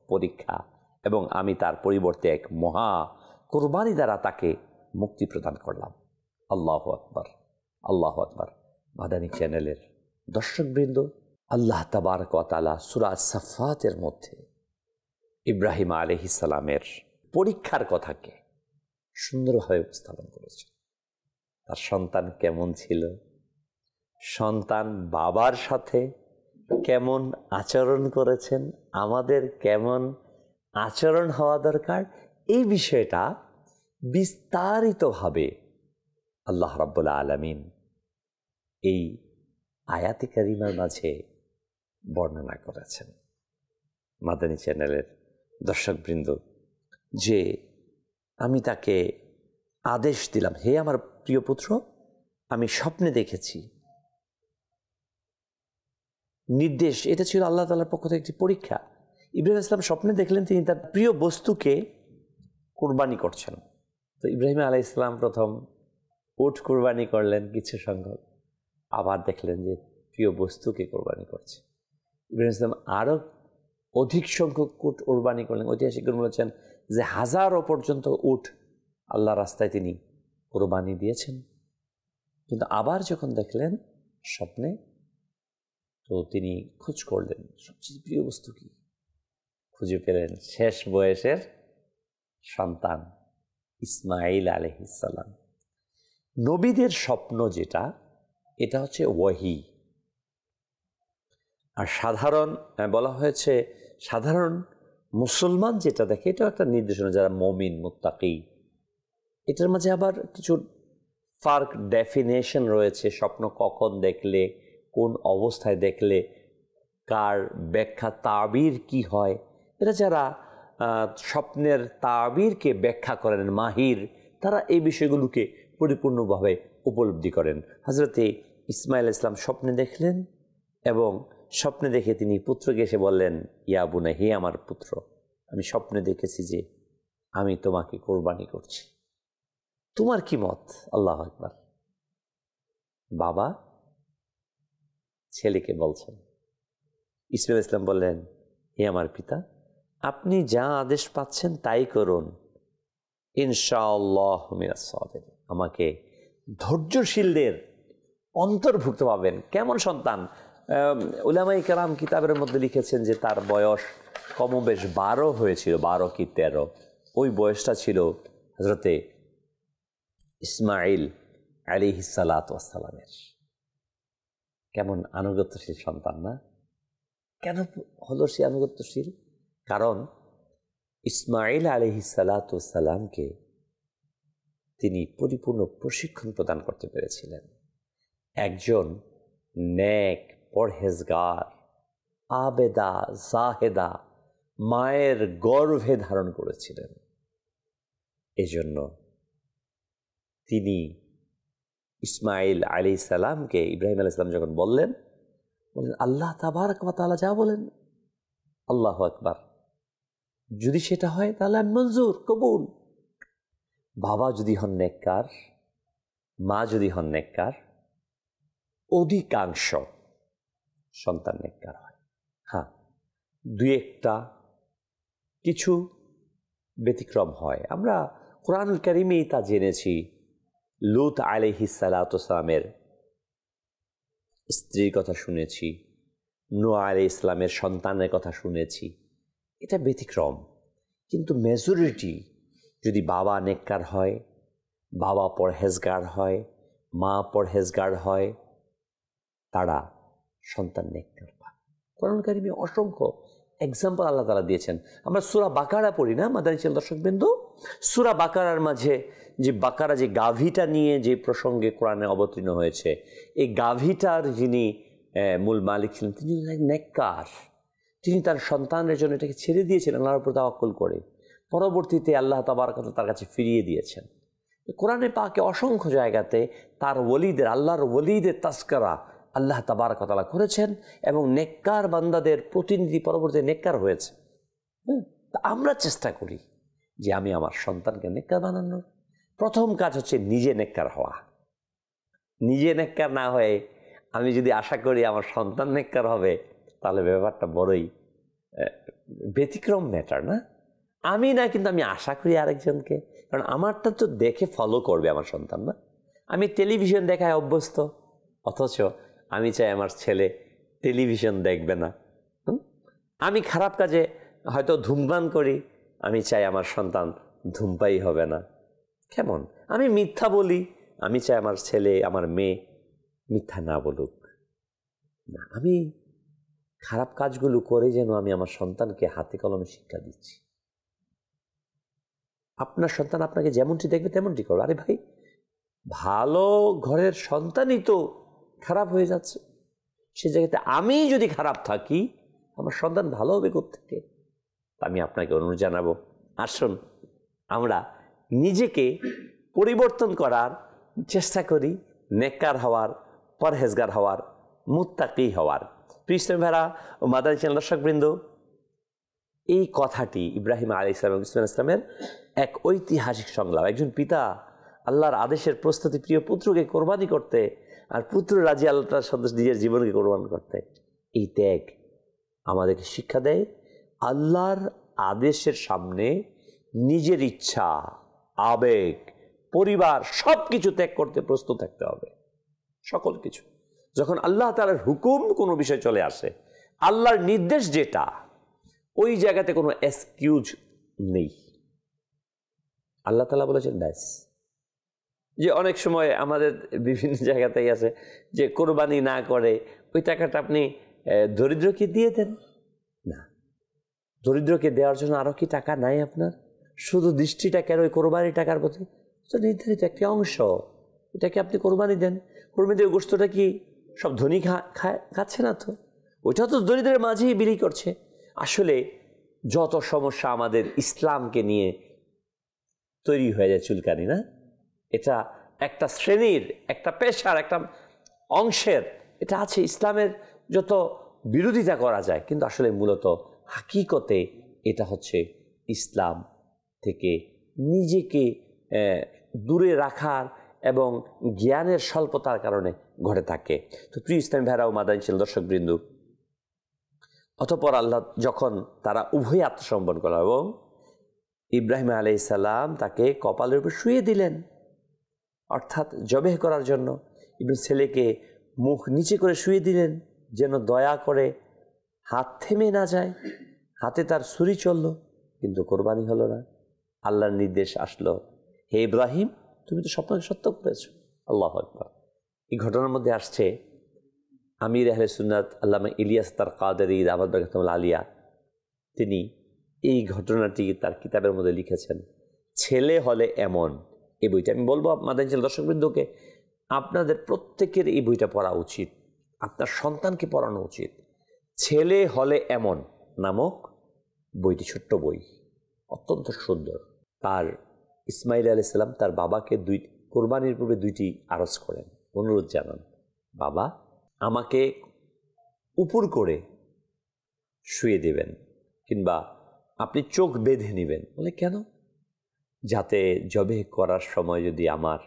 Speaker 2: পরীক্ষা এবং আমি তার পরিবর্তে এক মহা কোরবানি দ্বারা তাকে মুক্তি প্রদান করলাম। আল্লাহু আকবার, আল্লাহু আকবার। মাদানী চ্যানেলের দর্শকবৃন্দ, আল্লাহ তাবারক ওয়া তাআলা সূরা আস-সাফফাতের মধ্যে ইব্রাহিম আলাইহিস সালামের পরীক্ষার কথাকে সুন্দরভাবে উপস্থাপন করেছেন। তার সন্তান কেমন ছিল, সন্তান বাবার সাথে কেমন আচরণ করেছেন, আমাদের কেমন আচরণ হওয়া দরকার, এই বিষয়টা বিস্তারিতভাবে আল্লাহ রাব্বুল আলামিন এই আয়াতে কারিমার মাঝে বর্ণনা করেছেন। মাদানী চ্যানেলের দর্শকবৃন্দ, যে আমি তাকে আদেশ দিলাম, হে আমার প্রিয় পুত্র, আমি স্বপ্নে দেখেছি। নির্দেশ, এটা ছিল আল্লাহ তাআলার পক্ষ থেকে একটি পরীক্ষা। ইব্রাহিম আলাইহিস সালাম স্বপ্নে দেখলেন তিনি তার প্রিয় বস্তুকে কোরবানি করছেন। তো ইব্রাহিম আলাইহিস সালাম প্রথম উট কোরবানি করলেন কিছু সংখ্যক, আবার দেখলেন যে প্রিয় বস্তুকে কোরবানি করছে। ইব্রাহিম আলাইহিস সালাম আরও অধিক সংখ্যক উট কোরবানি করলেন। ঐতিহাসিকগণ বলেছেন যে 1000 পর্যন্ত উট আল্লাহ রাস্তায় তিনি কোরবানি দিয়েছেন। কিন্তু আবার যখন দেখলেন স্বপ্নে, তো তিনি খোঁজ করলেন সবচেয়ে প্রিয় বস্তু কি, খুঁজে পেলেন শেষ বয়সের সন্তান ইসমাইল আলাইহিস সালাম। নবীদের স্বপ্ন যেটা, এটা হচ্ছে ওয়াহি। আর সাধারণ বলা হয়েছে সাধারণ মুসলমান যেটা দেখে, এটাও একটা নির্দেশনা, যারা মুমিন মুত্তাকি। এটার মাঝে আবার কিছু ফার্ক ডেফিনেশন রয়েছে, স্বপ্ন কখন দেখলে, কোন অবস্থায় দেখলে, কার ব্যাখ্যা, তাবির কি হয়। এটা যারা স্বপ্নের তাবিরকে ব্যাখ্যা করেন মাহির, তারা এই বিষয়গুলোকে পরিপূর্ণভাবে উপলব্ধি করেন। হযরতে ইসমাইল ইসলাম স্বপ্নে দেখলেন এবং স্বপ্নে দেখে তিনি পুত্রকে এসে বললেন, ইয়া বুনা, হে আমার পুত্র, আমি স্বপ্নে দেখেছি যে আমি তোমাকে কোরবানি করছি, তোমার কি মত? আল্লাহু আকবার। বাবা ছেলেকে বলছেন। ইসমাইল ইসলাম বললেন, হে আমার পিতা, আপনি যা আদেশ পাচ্ছেন তাই করুন, ইনশাআল্লাহ মিনাস সাবিরিন, আমাকে ধৈর্যশীলদের অন্তর্ভুক্ত পাবেন। কেমন সন্তান? উলামায়ে কেরাম কিতাবের মধ্যে লিখেছেন যে তার বয়স কমবেশ 12 হয়েছিল, 12 কি 13। ওই বয়সটা ছিল হযরতে ইসমাইল আলাইহিস সালাতু ওয়াস সালামের। কেমন আনুগত্যশীল সন্তান না? কেন হলো সে আনুগত্যশীল? কারণ ইসমাইল আলাইহিস সালাতু ওয়াস সালামকে তিনি পরিপূর্ণ প্রশিক্ষণ প্রদান করতে পেরেছিলেন। একজন নেক, পরহেজগার, আবেদা, জাহেদা মায়ের গর্ভে ধারণ করেছিলেন। এজন্য তিনি ইসমাইল আলাইহিস সালামকে ইব্রাহিম আলাইহিস সালাম যখন বললেন আল্লাহ তাবারক ওয়া তাআলা যা বলেন, আল্লাহু আকবার, যদি সেটা হয় তাহলে আমি মঞ্জুর, কবুল। বাবা যদি হন নেককার, মা যদি হন নেককার, অধিকাংশ সন্তান নেককার হয়। হ্যাঁ, দুই একটা কিছু ব্যতিক্রম হয়। আমরা কোরআনুল কারীমেই তা জেনেছি। লূত আলাইহিস সালাতু ওয়াসসালামের স্ত্রীর কথা শুনেছি, নূহ আলাইহিস সালামের সন্তানের কথা শুনেছি। এটা ব্যতিক্রম, কিন্তু মেজরিটি যদি বাবা নেককার হয়, বাবা পরহেজগার হয়, মা পরহেজগার হয়, তারা সন্তান নেককার পায়। কোরআন কারীমে অসংখ্য এক্সাম্পল আল্লাহ তাআলা দিয়েছেন। আমরা সূরা বাকারা পড়ি না মাদানী চ্যানেল দর্শকবৃন্দ? সূরা বাকারার মাঝে যে বাকারা যে গাভীটা নিয়ে যে প্রসঙ্গে কোরআনে অবতীর্ণ হয়েছে, এই গাভীটার যিনি মূল মালিক ছিলেন তিনি নেককার। তিনি তার সন্তানের জন্য এটাকে ছেড়ে দিয়েছিলেন আল্লাহর উপর তাওয়াক্কুল করে। পরবর্তীতে আল্লাহ তাবারক ওয়া তাআলা তার কাছে ফিরিয়ে দিয়েছেন। কোরআনে পাকে অসংখ্য জায়গাতে তার ওলিদের, আল্লাহর ওলিদের তাসকারা আল্লাহ তাবারক ওয়া তাআলা করেছেন এবং নেককার বান্দাদের প্রতিনিধি পরবর্তীতে নেককার হয়েছে। তা আমরা চেষ্টা করি যে আমি আমার সন্তানকে নেককার বানানোর। প্রথম কাজ হচ্ছে নিজে নেককার হওয়া। নিজে নেককার না হয়ে আমি যদি আশা করি আমার সন্তান নেককার হবে, তাহলে ব্যাপারটা বড়ই ব্যতিক্রম ম্যাটার না? আমি না, কিন্তু আমি আশা করি আরেকজনকে, কারণ আমারটা তো দেখে ফলো করবে আমার সন্তান না। আমি টেলিভিশন দেখায় অভ্যস্ত, অথচ আমি চাই আমার ছেলে টেলিভিশন দেখবে না। আমি খারাপ কাজে হয়তো ধূমপান করি, আমি চাই আমার সন্তান ধূমপাই হবে না। কেমন? আমি মিথ্যা বলি, আমি চাই আমার ছেলে আমার মেয়ে মিথ্যা না বলুক। না, আমি খারাপ কাজগুলো করে যেন আমি আমার সন্তানকে হাতে কলমে শিক্ষা দিচ্ছি। আপনার সন্তান আপনাকে যেমনটি দেখবে তেমনটি করবে। আরে ভাই, ভালো ঘরের সন্তানই তো খারাপ হয়ে যাচ্ছে, সে জায়গাতে আমি যদি খারাপ থাকি আমার সন্তান ভালো হবে কোত্থেকে? আমি আপনাকে অনুরোধ জানাবো, আসুন আমরা নিজেকে পরিবর্তন করার চেষ্টা করি, নেককার হওয়ার, পরহেজগার হওয়ার, মুত্তাকি হওয়ার। প্রিয় ইসলামী ভাইরা ও মাদানী চ্যানেল দর্শকবৃন্দ, এই কথাটি ইব্রাহিম আলাইহিস সালাম এবং ইসমাঈল ইসলামের এক ঐতিহাসিক সংলাপ। একজন পিতা আল্লাহর আদেশের প্রস্তুতি প্রিয় পুত্রকে কোরবানি করতে, আর পুত্র রাজি আল্লাহ তার সদস্য নিজের জীবনকে কোরবান করতে। এই ত্যাগ আমাদেরকে শিক্ষা দেয় আল্লাহর আদেশের সামনে নিজের ইচ্ছা, আবেগ, পরিবার সব কিছু ত্যাগ করতে প্রস্তুত থাকতে হবে। সকল কিছু যখন আল্লাহ তাআলার হুকুম কোনো বিষয় চলে আসে, আল্লাহর নির্দেশ যেটা, ওই জায়গাতে কোনো এক্সকিউজ নেই। আল্লাহ তাআলা বলেছেন ব্যাস। যে অনেক সময় আমাদের বিভিন্ন জায়গাতেই আছে যে কোরবানি না করে ওই টাকাটা আপনি দরিদ্রকে দিয়ে দেন। না, দরিদ্রকে দেওয়ার জন্য আরও কি টাকা নাই আপনার? শুধু দৃষ্টিটা কেন ওই কোরবানি টাকার প্রতি? তো নির্ধারিত একটি অংশ, এটাকে আপনি কোরবানি দেন। কোরবানি দিয়ে গোশতটা কি সব ধনী খাচ্ছে না তো, ওইটা তো দরিদ্রের মাঝেই বিলি করছে। আসলে যত সমস্যা আমাদের ইসলামকে নিয়ে তৈরি হয়ে যায় চুলকানি, না? এটা একটা শ্রেণীর, একটা পেশার, একটা অংশের, এটা আছে। ইসলামের যত বিরোধিতা করা যায়, কিন্তু আসলে মূলত হাকিকতে এটা হচ্ছে ইসলাম থেকে নিজেকে দূরে রাখার এবং জ্ঞানের স্বল্পতার কারণে ঘটে থাকে। তো প্রিয় ইসলামী ভাইরা ও মাদানী চ্যানেল দর্শকবৃন্দ, অতঃপর আল্লাহ যখন তারা উভয় আত্মসমর্পণ করল এবং ইব্রাহিম আলাইহিস সালাম তাকে কপালের উপর শুয়ে দিলেন, অর্থাৎ জবেহ করার জন্য। ইব্রাহিম ছেলেকে মুখ নিচে করে শুয়ে দিলেন যেন দয়া করে হাত থেমে না যায়। হাতে তার ছুরি চলল, কিন্তু কোরবানি হলো না। আল্লাহর নির্দেশ আসলো, হে ইব্রাহিম, তুমি তো স্বপ্নকে সত্য করেছো। আল্লাহু আকবার। এই ঘটনার মধ্যে আসছে আমির আহলে সুন্নাত আল্লামা ইলিয়াস তার কাদেরী দামাত বরকাতুহুল আলিয়া, তিনি এই ঘটনাটি তার কিতাবের মধ্যে লিখেছেন। ছেলে হলে এমন, এই বইটা আমি বলবো মাদানী চ্যানেল দর্শকবৃন্দকে, আপনাদের প্রত্যেকের এই বইটা পড়া উচিত, আপনার সন্তানকে পড়ানো উচিত। ছেলে হলে এমন নামক বইটি, ছোট্ট বই, অত্যন্ত সুন্দর। তার ইসমাইল আলাইহিস সালাম তার বাবাকে কোরবানির পূর্বে 2টি আরজ করেন, অনুরোধ জানান, বাবা আমাকে উপর করে শুয়ে দেবেন, কিংবা আপনি চোখ বেঁধে নেবেন। বলে কেন? যাতে জবে করার সময় যদি আমার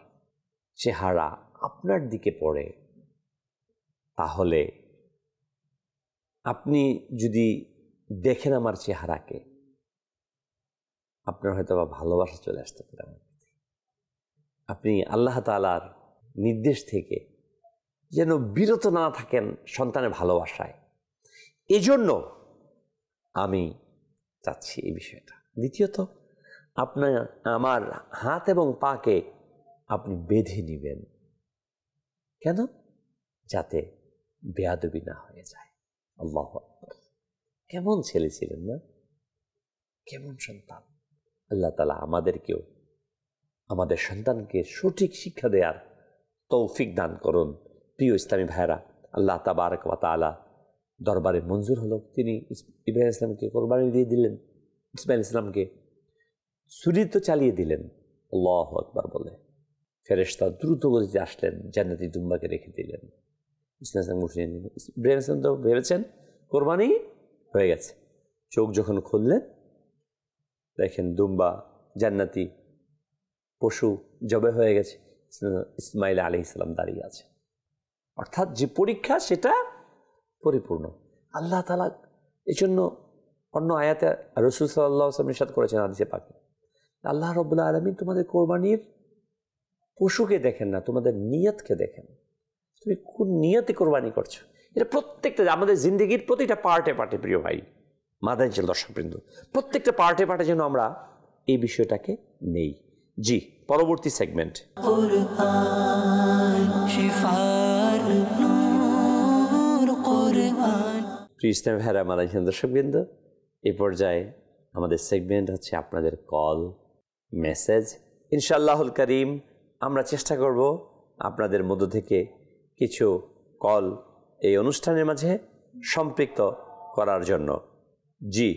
Speaker 2: চেহারা আপনার দিকে পড়ে, তাহলে আপনি যদি দেখেন আমার চেহারাকে, আপনার হয়তো বা ভালোবাসা চলে আসতে পারে আমার প্রতি। আপনি আল্লাহ তাআলার নির্দেশ থেকে যেন বিরত না থাকেন সন্তানের ভালোবাসায়, এজন্য আমি চাচ্ছি এই বিষয়টা। দ্বিতীয়ত, আপনার আমার হাত এবং পাকে আপনি বেঁধে নেবেন। কেন? যাতে বেয়াদবি না হয়ে যায়। আল্লাহু আকবার। কেমন ছেলে ছিলেন না? কেমন সন্তান! আল্লাহ তাআলা আমাদেরকেও আমাদের সন্তানকে সঠিক শিক্ষা দেওয়ার তৌফিক দান করুন। প্রিয় ইসলামী ভাইরা, আল্লাহ তাবারক ওয়া তাআলা দরবারে মঞ্জুর হলো, তিনি ইব্রাহিম ইসলামকে কোরবানি দিয়ে দিলেন, ইসমাইল ইসলামকে ছুরি তো চালিয়ে দিলেন। আল্লাহু আকবার বলে ফেরেশতা দ্রুত গতিতে আসলেন, জান্নাতি দুম্বাকে রেখে দিলেন, ইসমাইল ইসলাম উঠিয়ে নিলেন। ইব্রাহিম ইসলাম তো ভেবেছেন কোরবানি হয়ে গেছে। চোখ যখন খুললেন, দেখেন দুম্বা জান্নাতি পশু জবে হয়ে গেছে, ইসমাইল আলাইহিস সালাম দাঁড়িয়ে আছে। অর্থাৎ যে পরীক্ষা সেটা পরিপূর্ণ। আল্লাহ তাআলা এই জন্য অন্য আয়াতে রাসূল সাল্লাল্লাহু আলাইহি ওয়াসাল্লাম ইরশাদ করেছেন হাদিসে পাকে, আল্লাহ রাব্বুল আলামিন তোমাদের কোরবানির পশুকে দেখেন না, তোমাদের নিয়তকে দেখেন। তুমি কোন নিয়তে কোরবানি করছো, এটা প্রত্যেকটা আমাদের জিন্দেগির প্রতিটা পার্টে পার্টে, প্রিয় ভাই মাদানী চ্যানেল দর্শকবৃন্দ, প্রত্যেকটা পার্টে পার্টে যেন আমরা এই বিষয়টাকে নেই। জি, পরবর্তী সেগমেন্ট। প্রিয় ইসলামী ভাইরা, মাদানী চ্যানেল দর্শকবৃন্দ, এই পর্যায়ে আমাদের সেগমেন্ট হচ্ছে আপনাদের কল মেসেজ। ইনশাআল্লাহুল কারীম আমরা চেষ্টা করব আপনাদের মধ্য থেকে কিছু কল এই অনুষ্ঠানের মাঝে সম্পৃক্ত করার জন্য। জি,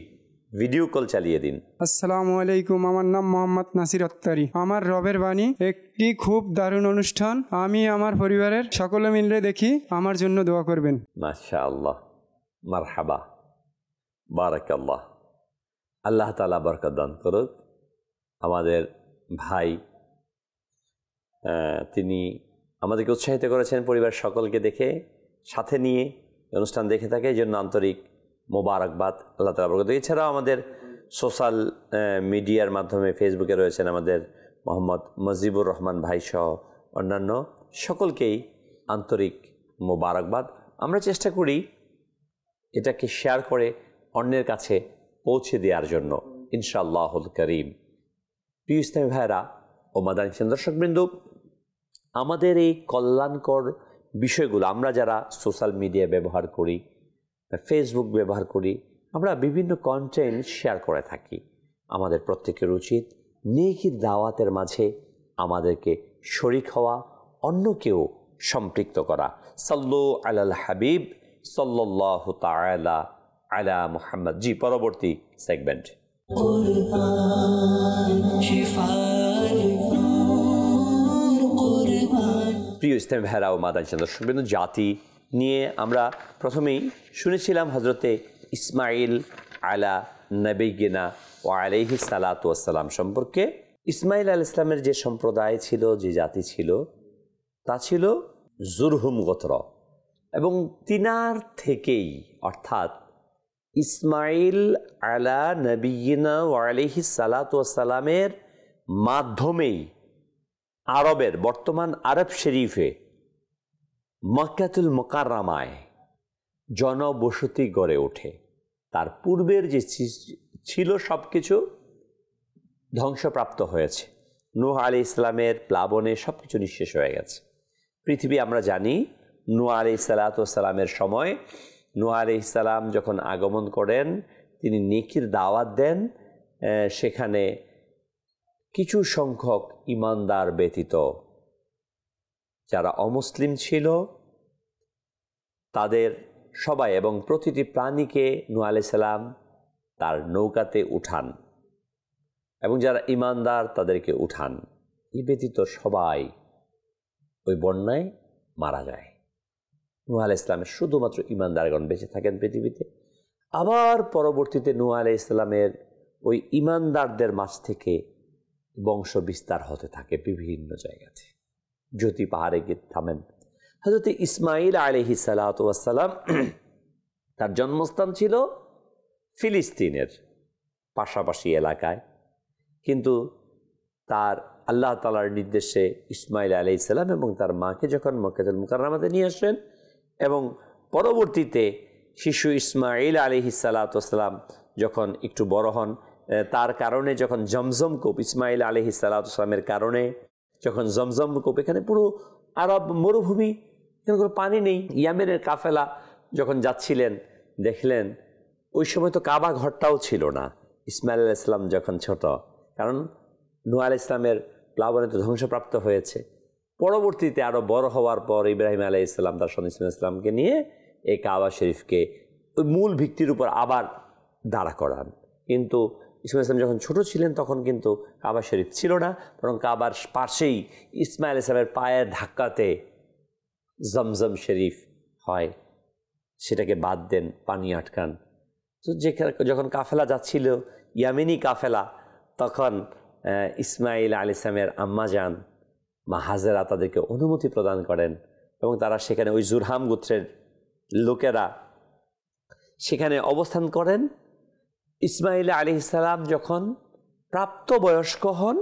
Speaker 2: ভিডিও কল চালিয়ে দিন।
Speaker 5: আসসালামু আলাইকুম, আমার নাম মোহাম্মদ নাসির আত্তারি। আমার রবের বাণী একটি খুব দারুণ অনুষ্ঠান, আমি আমার পরিবারের সকলে মিলে দেখি, আমার জন্য দোয়া করবেন।
Speaker 2: মাশাআল্লাহ, মারহাবা, বারাকাল্লাহ। আল্লাহ তাআলা বরকত দান করুক। আমাদের ভাই তিনি আমাদেরকে উৎসাহিত করেছেন পরিবার সকলকে দেখে, সাথে নিয়ে অনুষ্ঠান দেখে থাকে, এই জন্য আন্তরিক মোবারকবাদ। আল্লাহ তাআলা বরকত। এছাড়াও আমাদের সোশ্যাল মিডিয়ার মাধ্যমে ফেসবুকে রয়েছেন আমাদের মোহাম্মদ মজিবুর রহমান ভাই সহ অন্যান্য সকলকেই আন্তরিক মোবারকবাদ। আমরা চেষ্টা করি এটাকে শেয়ার করে অন্যের কাছে পৌঁছে দেওয়ার জন্য, ইনশাআল্লাহুল কারীম। প্রিয় ইসলামী ভাইরা ও মাদানী চ্যানেল দর্শকবৃন্দ, আমাদের এই কল্যাণকর বিষয়গুলো আমরা যারা সোশ্যাল মিডিয়া ব্যবহার করি, ফেসবুক ব্যবহার করি, আমরা বিভিন্ন কন্টেন্ট শেয়ার করে থাকি। আমাদের প্রত্যেকের উচিত নেকির দাওয়াতের মাঝে আমাদেরকে শরীক হওয়া, অন্যকেও সম্পৃক্ত করা। সাল্লু আলাল হাবিব সাল্লাল্লাহু তাআলা আলা মুহাম্মদ। জি, পরবর্তী সেগমেন্ট। প্রিয় ইসলামী ভাইরা ও মাদানী চ্যানেল দর্শকবৃন্দ, জাতি নিয়ে আমরা প্রথমেই শুনেছিলাম হজরতে ইসমাইল আলা নবিয়িনা ওয়া আলাইহিস সালাতু ওয়াস সালাম সম্পর্কে। ইসমাইল আলাইহিস সালামের যে সম্প্রদায় ছিল, যে জাতি ছিল, তা ছিল জুরহুম গোত্র, এবং তিনার থেকেই অর্থাৎ ইসমাইল আলা নবিয়িনা ওয়া আলাইহিস সালাতু ওয়াস সালামের মাধ্যমেই আরবের বর্তমান আরব শরীফে মক্কাতুল মুকাররমায় জনবসতি গড়ে ওঠে। তার পূর্বের যে ছিল সব কিছু ধ্বংসপ্রাপ্ত হয়েছে। নূহ আলাইহিস সালামের প্লাবনে সব কিছু নিঃশেষ হয়ে গেছে। পৃথিবী আমরা জানি নূহ আলাইহিস সালামের সময় নূহ আলাইহিস সালাম যখন আগমন করেন, তিনি নেকির দাওয়াত দেন। সেখানে কিছু সংখ্যক ঈমানদার ব্যতীত যারা অমুসলিম ছিল তাদের সবাই এবং প্রতিটি প্রাণীকে নূহ আলাইহিস সালাম তার নৌকাতে উঠান, এবং যারা ঈমানদার তাদেরকে উঠান। এই ব্যতীত সবাই ওই বন্যায় মারা যায়। নূহ আলাইহিস সালামের শুধুমাত্র ঈমানদারগণ বেঁচে থাকেন পৃথিবীতে। আবার পরবর্তীতে নূহ আলাইহিস সালামের ওই ঈমানদারদের মাঝ থেকে বংশ বিস্তার হতে থাকে বিভিন্ন জায়গাতে। জ্যোতি পাহাড়ে গিয়ে থামেন। হযরত ইসমাঈল আলাইহিস সালাতু ওয়াস সালাম তার জন্মস্থান ছিল ফিলিস্তিনের পাশাপাশি এলাকায়, কিন্তু তার আল্লাহ তাআলার নির্দেশে ইসমাঈল আলাইহিস সালাম এবং তার মাকে যখন মক্কাতুল মুকাররমাতে নিয়ে আসেন এবং পরবর্তীতে শিশু ইসমাঈল আলাইহিস সালাতু ওয়াস সালাম যখন একটু বড় হন, তার কারণে যখন জমজম কূপ, ইসমাঈল আলাইহিস সালাতু ওয়াস সালামের কারণে যখন জমজম কূপ, এখানে পুরো আরব মরুভূমি, এখানে কোনো পানি নেই। ইয়ামেনের কাফেলা যখন যাচ্ছিলেন দেখলেন ওই সময় তো কাবা ঘরটাও ছিল না ইসমাঈল আলাইহিস সালাম যখন ছোট, কারণ নূহ আলাইহিস সালামের প্লাবনে তো ধ্বংসপ্রাপ্ত হয়েছে। পরবর্তীতে আরও বড় হওয়ার পর ইব্রাহিম আলাইহিস সালাম তার সন্তান ইসমাঈল আলাইহিস সালামকে নিয়ে এই কাবা শরীফকে ওই মূল ভিত্তির উপর আবার দাঁড়া করান। কিন্তু ইসমাঈল আলাইহিস সালাম যখন ছোট ছিলেন তখন কিন্তু কাবা শরীফ ছিল না, বরং কাবার পাশেই ইসমাঈল আলাইহিস সালামের পায়ের ধাক্কাতে জমজম শরীফ হয়, সেটাকে বাদ দেন, পানি আটকান। তো যখন কাফেলা যাচ্ছিল ইয়ামেনি কাফেলা, তখন ইসমাঈল আলাইহিস সালামের আম্মা যান মা হাজেরা তাদেরকে অনুমতি প্রদান করেন এবং তারা সেখানে ওই জুরহাম গোত্রের লোকেরা সেখানে অবস্থান করেন। ইসমাঈল আলাইহিস সালাম যখন প্রাপ্তবয়স্ক হন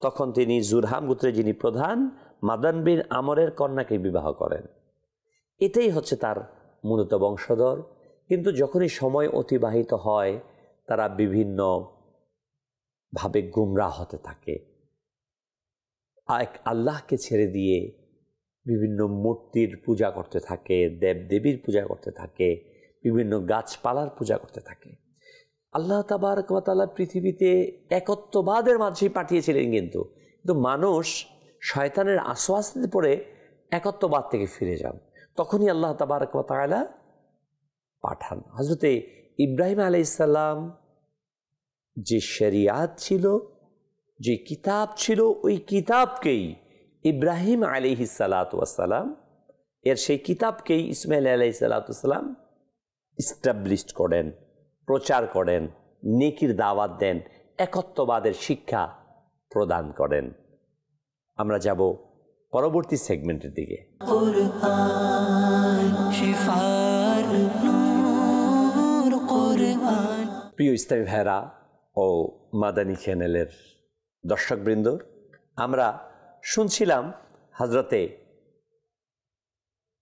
Speaker 2: তখন তিনি জুরহাম গোত্রের যিনি প্রধান মাদান বিন আমরের কন্যাকে বিবাহ করেন। এটাই হচ্ছে তার মূলত বংশধর। কিন্তু যখনই সময় অতিবাহিত হয় তারা বিভিন্নভাবে গুমরাহ হতে থাকে, আল্লাহকে ছেড়ে দিয়ে বিভিন্ন মূর্তির পূজা করতে থাকে, দেবদেবীর পূজা করতে থাকে, বিভিন্ন গাছপালার পূজা করতে থাকে। আল্লাহ তাবারক ওয়া তাআলা পৃথিবীতে একত্ববাদের মাঝেই পাঠিয়েছিলেন, কিন্তু মানুষ শয়তানের আসওয়াসে পড়ে একত্ববাদ থেকে ফিরে যান। তখনই আল্লাহ তাবারক ওয়া তাআলা পাঠান হযরতে ইব্রাহিম আলাইহিস সালাম যে শরিয়াত ছিল, যে কিতাব ছিল, ওই কিতাবকেই ইব্রাহিম আলাইহিস সালাতু ওয়াস সালাম এর সেই কিতাবকেই ইসমাঈল আলাইহিস সালাতু ওয়াস সালাম ইস্টাবলিশ করেন, প্রচার করেন, নেকির দাওয়াত দেন, একত্ববাদের শিক্ষা প্রদান করেন। আমরা যাব পরবর্তী সেগমেন্টের দিকে। প্রিয় ইসলামী ভাইরা ও মাদানী চ্যানেলের দর্শকবৃন্দ, আমরা শুনছিলাম হযরতে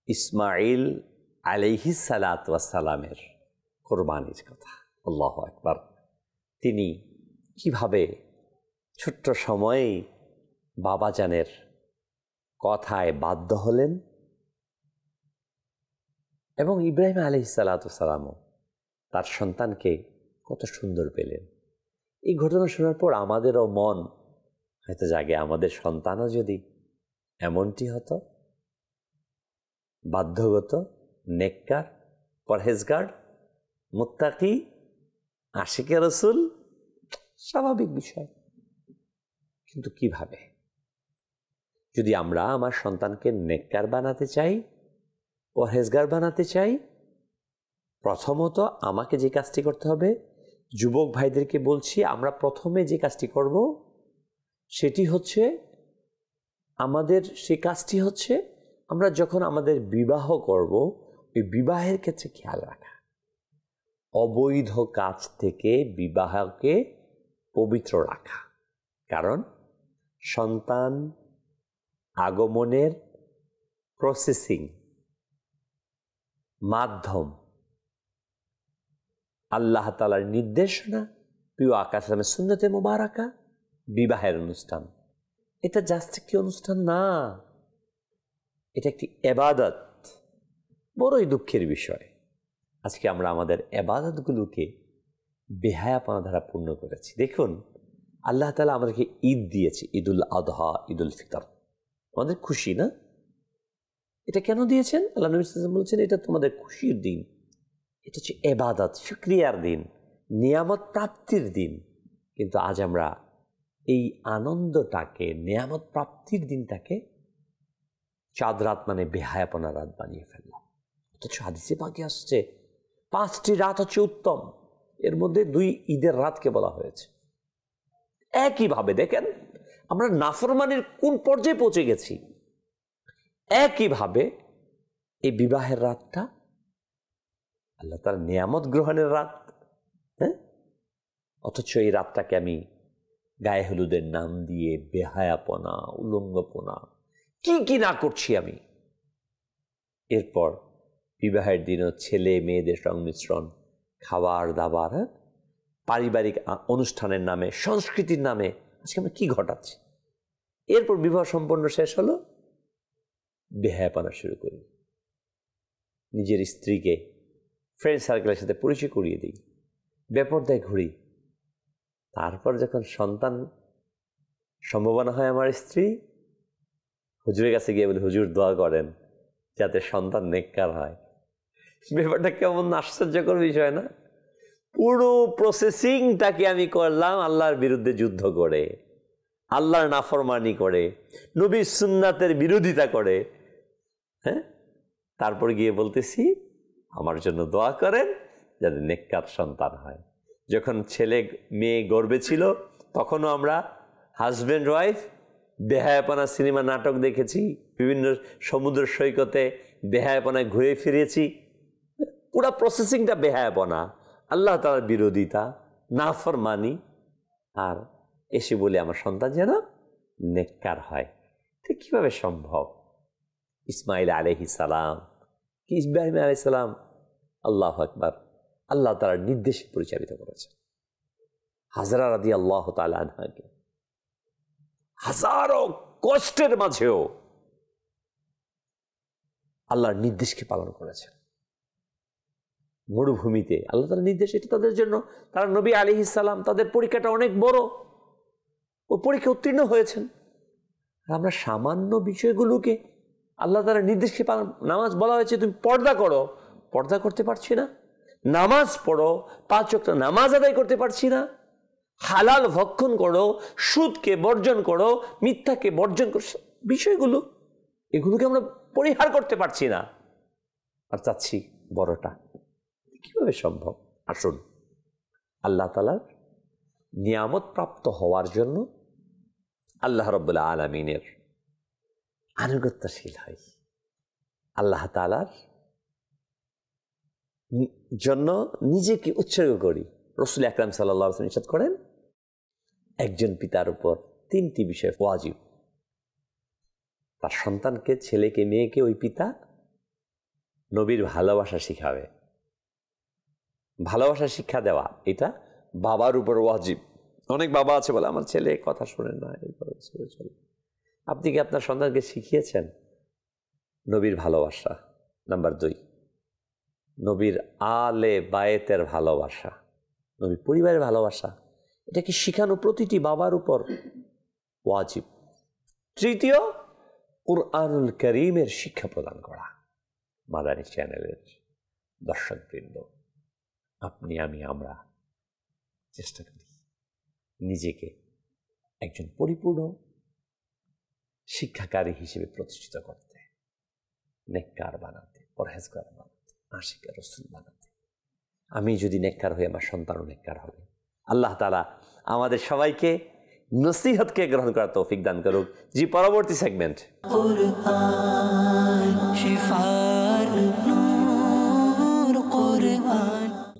Speaker 2: ইসমাঈল আলাইহিস সালাতু ওয়াস সালামের কুরবানির কথা। আল্লাহু আকবার। তিনি কিভাবে ছোট্ট সময়েই বাবাজানের কথায় বাধ্য হলেন এবং ইব্রাহিম আলাইহিস সালাতু ওয়াস সালামও তার সন্তানকে কত সুন্দর পেলেন। এই ঘটনা শোনার পর আমাদেরও মন হয়তো জাগে, আমাদের সন্তানও যদি এমনটি হতো, বাধ্যগত, নেককার, পরহেজগার, মুত্তাকি, আশিকে রসুল, স্বাভাবিক বিষয়। কিন্তু কিভাবে? যদি আমরা আমার সন্তানকে নেককার বানাতে চাই, পরহেজগার বানাতে চাই, প্রথমত আমাকে যে কাজটি করতে হবে, যুবক ভাইদেরকে বলছি, আমরা প্রথমে যে কাজটি করব সেটি হচ্ছে আমরা যখন আমাদের বিবাহ করব, ওই বিবাহের ক্ষেত্রে খেয়াল রাখা, অবৈধ কাজ থেকে বিবাহকে পবিত্র রাখা। কারণ সন্তান আগমনের প্রসেসিং মাধ্যম আল্লাহ তাআলার নির্দেশনা, প্রিয় আকা সাল্লামের সুন্নতে মুবারাকা, বিবাহের অনুষ্ঠান। এটা জাস্ট একটি অনুষ্ঠান না, এটা একটি ইবাদত। বড়ই দুঃখের বিষয়, আজকে আমরা আমাদের ইবাদতগুলোকে বেহায়াপনা দ্বারা পূর্ণ করেছি। দেখুন, আল্লাহ তাআলা আমাদেরকে ঈদ দিয়েছে, ঈদুল আযহা, ঈদুল ফিতর, আমাদের খুশি না? এটা কেন দিয়েছেন? আল্লাহ নবী সাল্লাল্লাহু আলাইহি ওয়াসাল্লাম বলেছেন, এটা তোমাদের খুশির দিন, এটা হচ্ছে ইবাদত, শুকরিয়ার দিন, নিয়ামত প্রাপ্তির দিন। কিন্তু আজ আমরা এই আনন্দটাকে, নিয়ামত প্রাপ্তির দিনটাকে চাঁদ রাত মানে বেহায়াপনা রাত বানিয়ে ফেললাম। অথচ হাদিসে পাকে আসছে 5টি রাত হচ্ছে উত্তম, এর মধ্যে 2 ঈদের রাতকে বলা হয়েছে। একইভাবে দেখেন আমরা নাফরমানির কোন পর্যায়ে পৌঁছে গেছি। একইভাবে এই বিবাহের রাতটা আল্লাহ তাআলার নিয়ামত গ্রহণের রাত, হ্যাঁ, অথচ এই রাতটাকে আমি গায়ে হলুদের নাম দিয়ে বেহায়াপনা, উলঙ্গপনা, কি না করছি আমি। এরপর বিবাহের দিনও ছেলে মেয়েদের সংমিশ্রণ, খাবার দাবার, হ্যাঁ, পারিবারিক অনুষ্ঠানের নামে, সংস্কৃতির নামে আজকে আমরা কি ঘটাচ্ছি। এরপর বিবাহ সম্পন্ন শেষ হলো, বেহায়াপনা শুরু করি, নিজের স্ত্রীকে ফ্রেন্ড সার্কেলের সাথে পরিচয় করিয়ে দিই, বেপরদায় ঘুরি। তারপর যখন সন্তান সম্ভাবনা হয় আমার স্ত্রী হুজুরের কাছে গিয়ে বলে, হুজুর দোয়া করেন যাতে সন্তান নেককার হয়। ব্যাপারটা কেমন আশ্চর্যকর বিষয় না? পুরো প্রসেসিংটাকে আমি করলাম আল্লাহর বিরুদ্ধে যুদ্ধ করে, আল্লাহর নাফরমানি করে, নবীর সুন্নাতের বিরোধিতা করে, হ্যাঁ, তারপর গিয়ে বলতেছি আমার জন্য দোয়া করেন যাতে নেককার সন্তান হয়। যখন ছেলে মেয়ে গর্ভে ছিল তখনও আমরা হাজব্যান্ড ওয়াইফ বেহায়াপনা সিনেমা নাটক দেখেছি, বিভিন্ন সমুদ্র সৈকতে বেহায়াপনায় ঘুরে ফিরেছি। পুরা প্রসেসিংটা বেহায়াপনা, আল্লাহ তাআলার বিরোধিতা, নাফরমানি, আর এসে বলে আমার সন্তান যেন নেককার হয়। তো কীভাবে সম্ভব? ইসমাইল আলাইহিস সালাম কি ইব্রাহিম আলাইহিস সালাম, আল্লাহু আকবার, আল্লাহ তাআলার নির্দেশে পরিচালিত করেছেন। হাজরা রাদিয়াল্লাহু তাআলা আনহাকে হাজারো কষ্টের মাঝেও আল্লাহর নির্দেশকে পালন করেছেন। মরুভূমিতে আল্লাহ তাআলার নির্দেশ, এটা তাদের জন্য, তারা নবী আলাইহিস সালাম, তাদের পরীক্ষাটা অনেক বড়, ও পরীক্ষা উত্তীর্ণ হয়েছেন। আর আমরা সামান্য বিষয়গুলোকে আল্লাহ তাআলার নির্দেশকে পালন, নামাজ বলা হয়েছে তুমি পর্দা করো, পর্দা করতে পারছি না। নামাজ পড়ো, 5 ওয়াক্ত নামাজ আদায় করতে পারছি না। হালাল ভক্ষণ করো, সুদকে বর্জন করো, মিথ্যাকে বর্জন করো, বিষয়গুলো এগুলোকে আমরা পরিহার করতে পারছি না, আর চাচ্ছি বড়টা। কিভাবে সম্ভব? আসুন আল্লাহ তাআলার নিয়ামত প্রাপ্ত হওয়ার জন্য আল্লাহ রাব্বুল আলামিনের আনুগত্যশীল হই, আল্লাহ তাআলার জন্য নিজেকে উৎসর্গ করি। রাসূল আকরাম সাল্লাল্লাহু আলাইহি ওয়াসাল্লাম ইরশাদ করেন, একজন পিতার উপর 3টি বিষয় ওয়াজিব। তার সন্তানকে, ছেলেকে, মেয়েকে ওই পিতা নবীর ভালোবাসা শিখাবে। ভালোবাসা শিক্ষা দেওয়া এটা বাবার উপর ওয়াজিব। অনেক বাবা আছে বলে আমার ছেলে কথা শোনে না, এইভাবে চলে। আপনি কি আপনার সন্তানকে শিখিয়েছেন নবীর ভালোবাসা? নাম্বার 2, নবীর আলে বায়েতের ভালোবাসা, নবীর পরিবারের ভালোবাসা, এটা কি শিখানো প্রতিটি বাবার উপর ওয়াজিব। 3, কুরআনুল কারীমের শিক্ষা প্রদান করা। মাদানী চ্যানেলের দর্শকবৃন্দ, আপনি, আমি, আমরা চেষ্টা করি নিজেকে একজন পরিপূর্ণ শিক্ষাকারী হিসেবে প্রতিষ্ঠিত করতে, নেককার বানাতে, পরহেজগার বানাতে, আশিকা রাসূল বানাতে। আমি যদি নেককার হই, আমার সন্তানও নেককার হবে। আল্লাহ তাআলা আমাদের সবাইকে নসিহতকে গ্রহণ করার তৌফিক দান করুক। জি, পরবর্তী সেগমেন্ট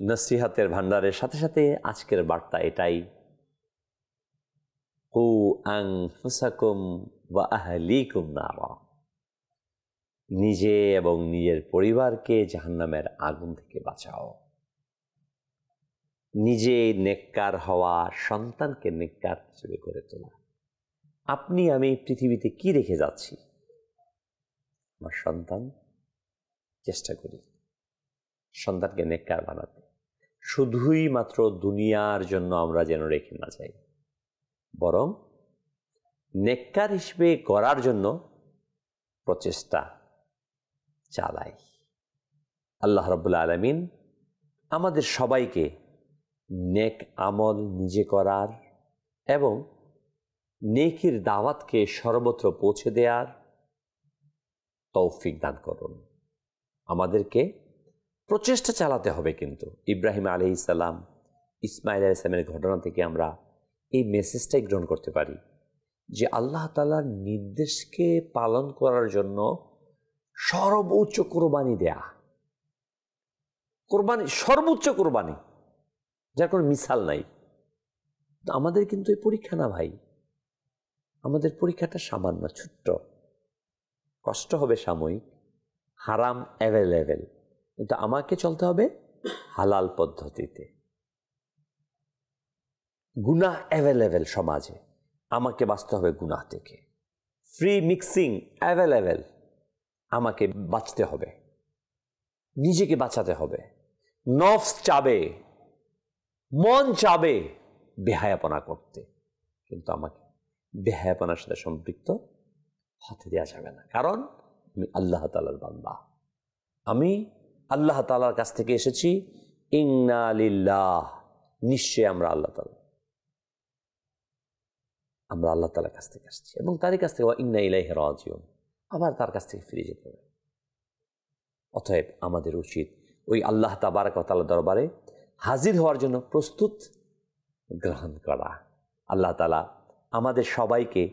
Speaker 2: নসিহতের ভান্ডারের সাথে সাথে আজকের বার্তা এটাই, কু আনফুসাকুম ওয়া আহলিকুম নারা, নিজে এবং নিজের পরিবারকে জাহান্নামের আগুন থেকে বাঁচাও। নিজে নেককার হওয়া, সন্তানকে নেককার হিসেবে করে তোলা। আপনি আমি পৃথিবীতে কি রেখে যাচ্ছি? আমার সন্তান। চেষ্টা করি সন্তানকে নেককার বানাতে। শুধুই মাত্র দুনিয়ার জন্য আমরা যেন রেখে না যাই, বরং নেককার হিসেবে করার জন্য প্রচেষ্টা চালাই। আল্লাহ রাব্বুল আলামিন আমাদের সবাইকে নেক আমল নিজে করার এবং নেকির দাওয়াতকে সর্বত্র পৌঁছে দেওয়ার তৌফিক দান করুন। আমাদেরকে প্রচেষ্টা চালাতে হবে। কিন্তু ইব্রাহিম আলাইহিস সালাম, ইসমাইল আলাইহিস সালামের ঘটনা থেকে আমরা এই মেসেজটাই গ্রহণ করতে পারি যে আল্লাহ তাআলার নির্দেশকে পালন করার জন্য সর্বোচ্চ কোরবানি দেয়া, কোরবানি সর্বোচ্চ কোরবানি, যার কোনো মিসাল নাই। তো আমাদের কিন্তু এই পরীক্ষা না ভাই, আমাদের পরীক্ষাটা সামান্য, ছোট্ট, কষ্ট হবে সাময়িক, হারাম অ্যাভেলেবেল, কিন্তু আমাকে চলতে হবে হালাল পদ্ধতিতে। গুনাহ অ্যাভেলেবেল সমাজে, আমাকে বাঁচতে হবে গুনাহ থেকে। ফ্রি মিক্সিং অ্যাভেলেবেল, আমাকে বাঁচতে হবে, নিজেকে বাঁচাতে হবে। নফস চাবে, মন চাবে বেহায়াপনা করতে, কিন্তু আমাকে বেহায়াপনার সাথে সম্পৃক্ত হতে দেওয়া যাবে না। কারণ আমি আল্লাহ তাআলার বান্দা, আমি আল্লাহ তাআলার কাছ থেকে এসেছি। ইন্না লিল্লাহ, নিশ্চয় আমরা আল্লাহ তাআলার কাছ থেকে আসছি এবং তারই কাছ থেকে ইন্না ইলাইহি রাজিউন, আবার তার কাছ থেকে ফিরে যেতে হবে। অতএব আমাদের উচিত ওই আল্লাহ তাবারক ওয়া তাআলার দরবারে হাজির হওয়ার জন্য প্রস্তুত গ্রহণ করা। আল্লাহ তাআলা আমাদের সবাইকে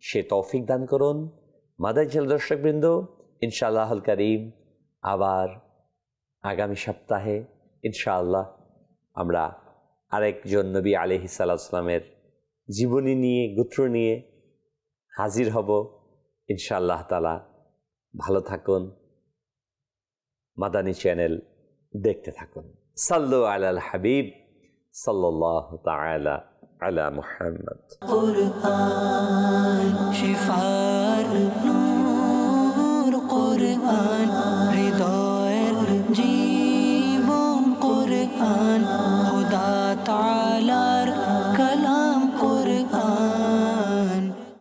Speaker 2: সে তৌফিক দান করুন। মাদানী চ্যানেল দর্শকবৃন্দ, ইনশাআল্লাহুল কারীম আবার আগামী সপ্তাহে ইনশাআল্লাহ আমরা আরেকজন নবী আলাইহিস সালামের জীবনী নিয়ে, গোত্র নিয়ে হাজির হব ইনশাআল্লাহ তাআলা। ভালো থাকুন, মাদানী চ্যানেল দেখতে থাকুন। সাল্লু আলাল হাবিব সাল্লাল্লাহু তাআলা আলা মুহাম্মদ।
Speaker 1: কুরআন শিফার নূর, কুরআন হৃদয়ের জীবন, কুরআন খোদা তাআলা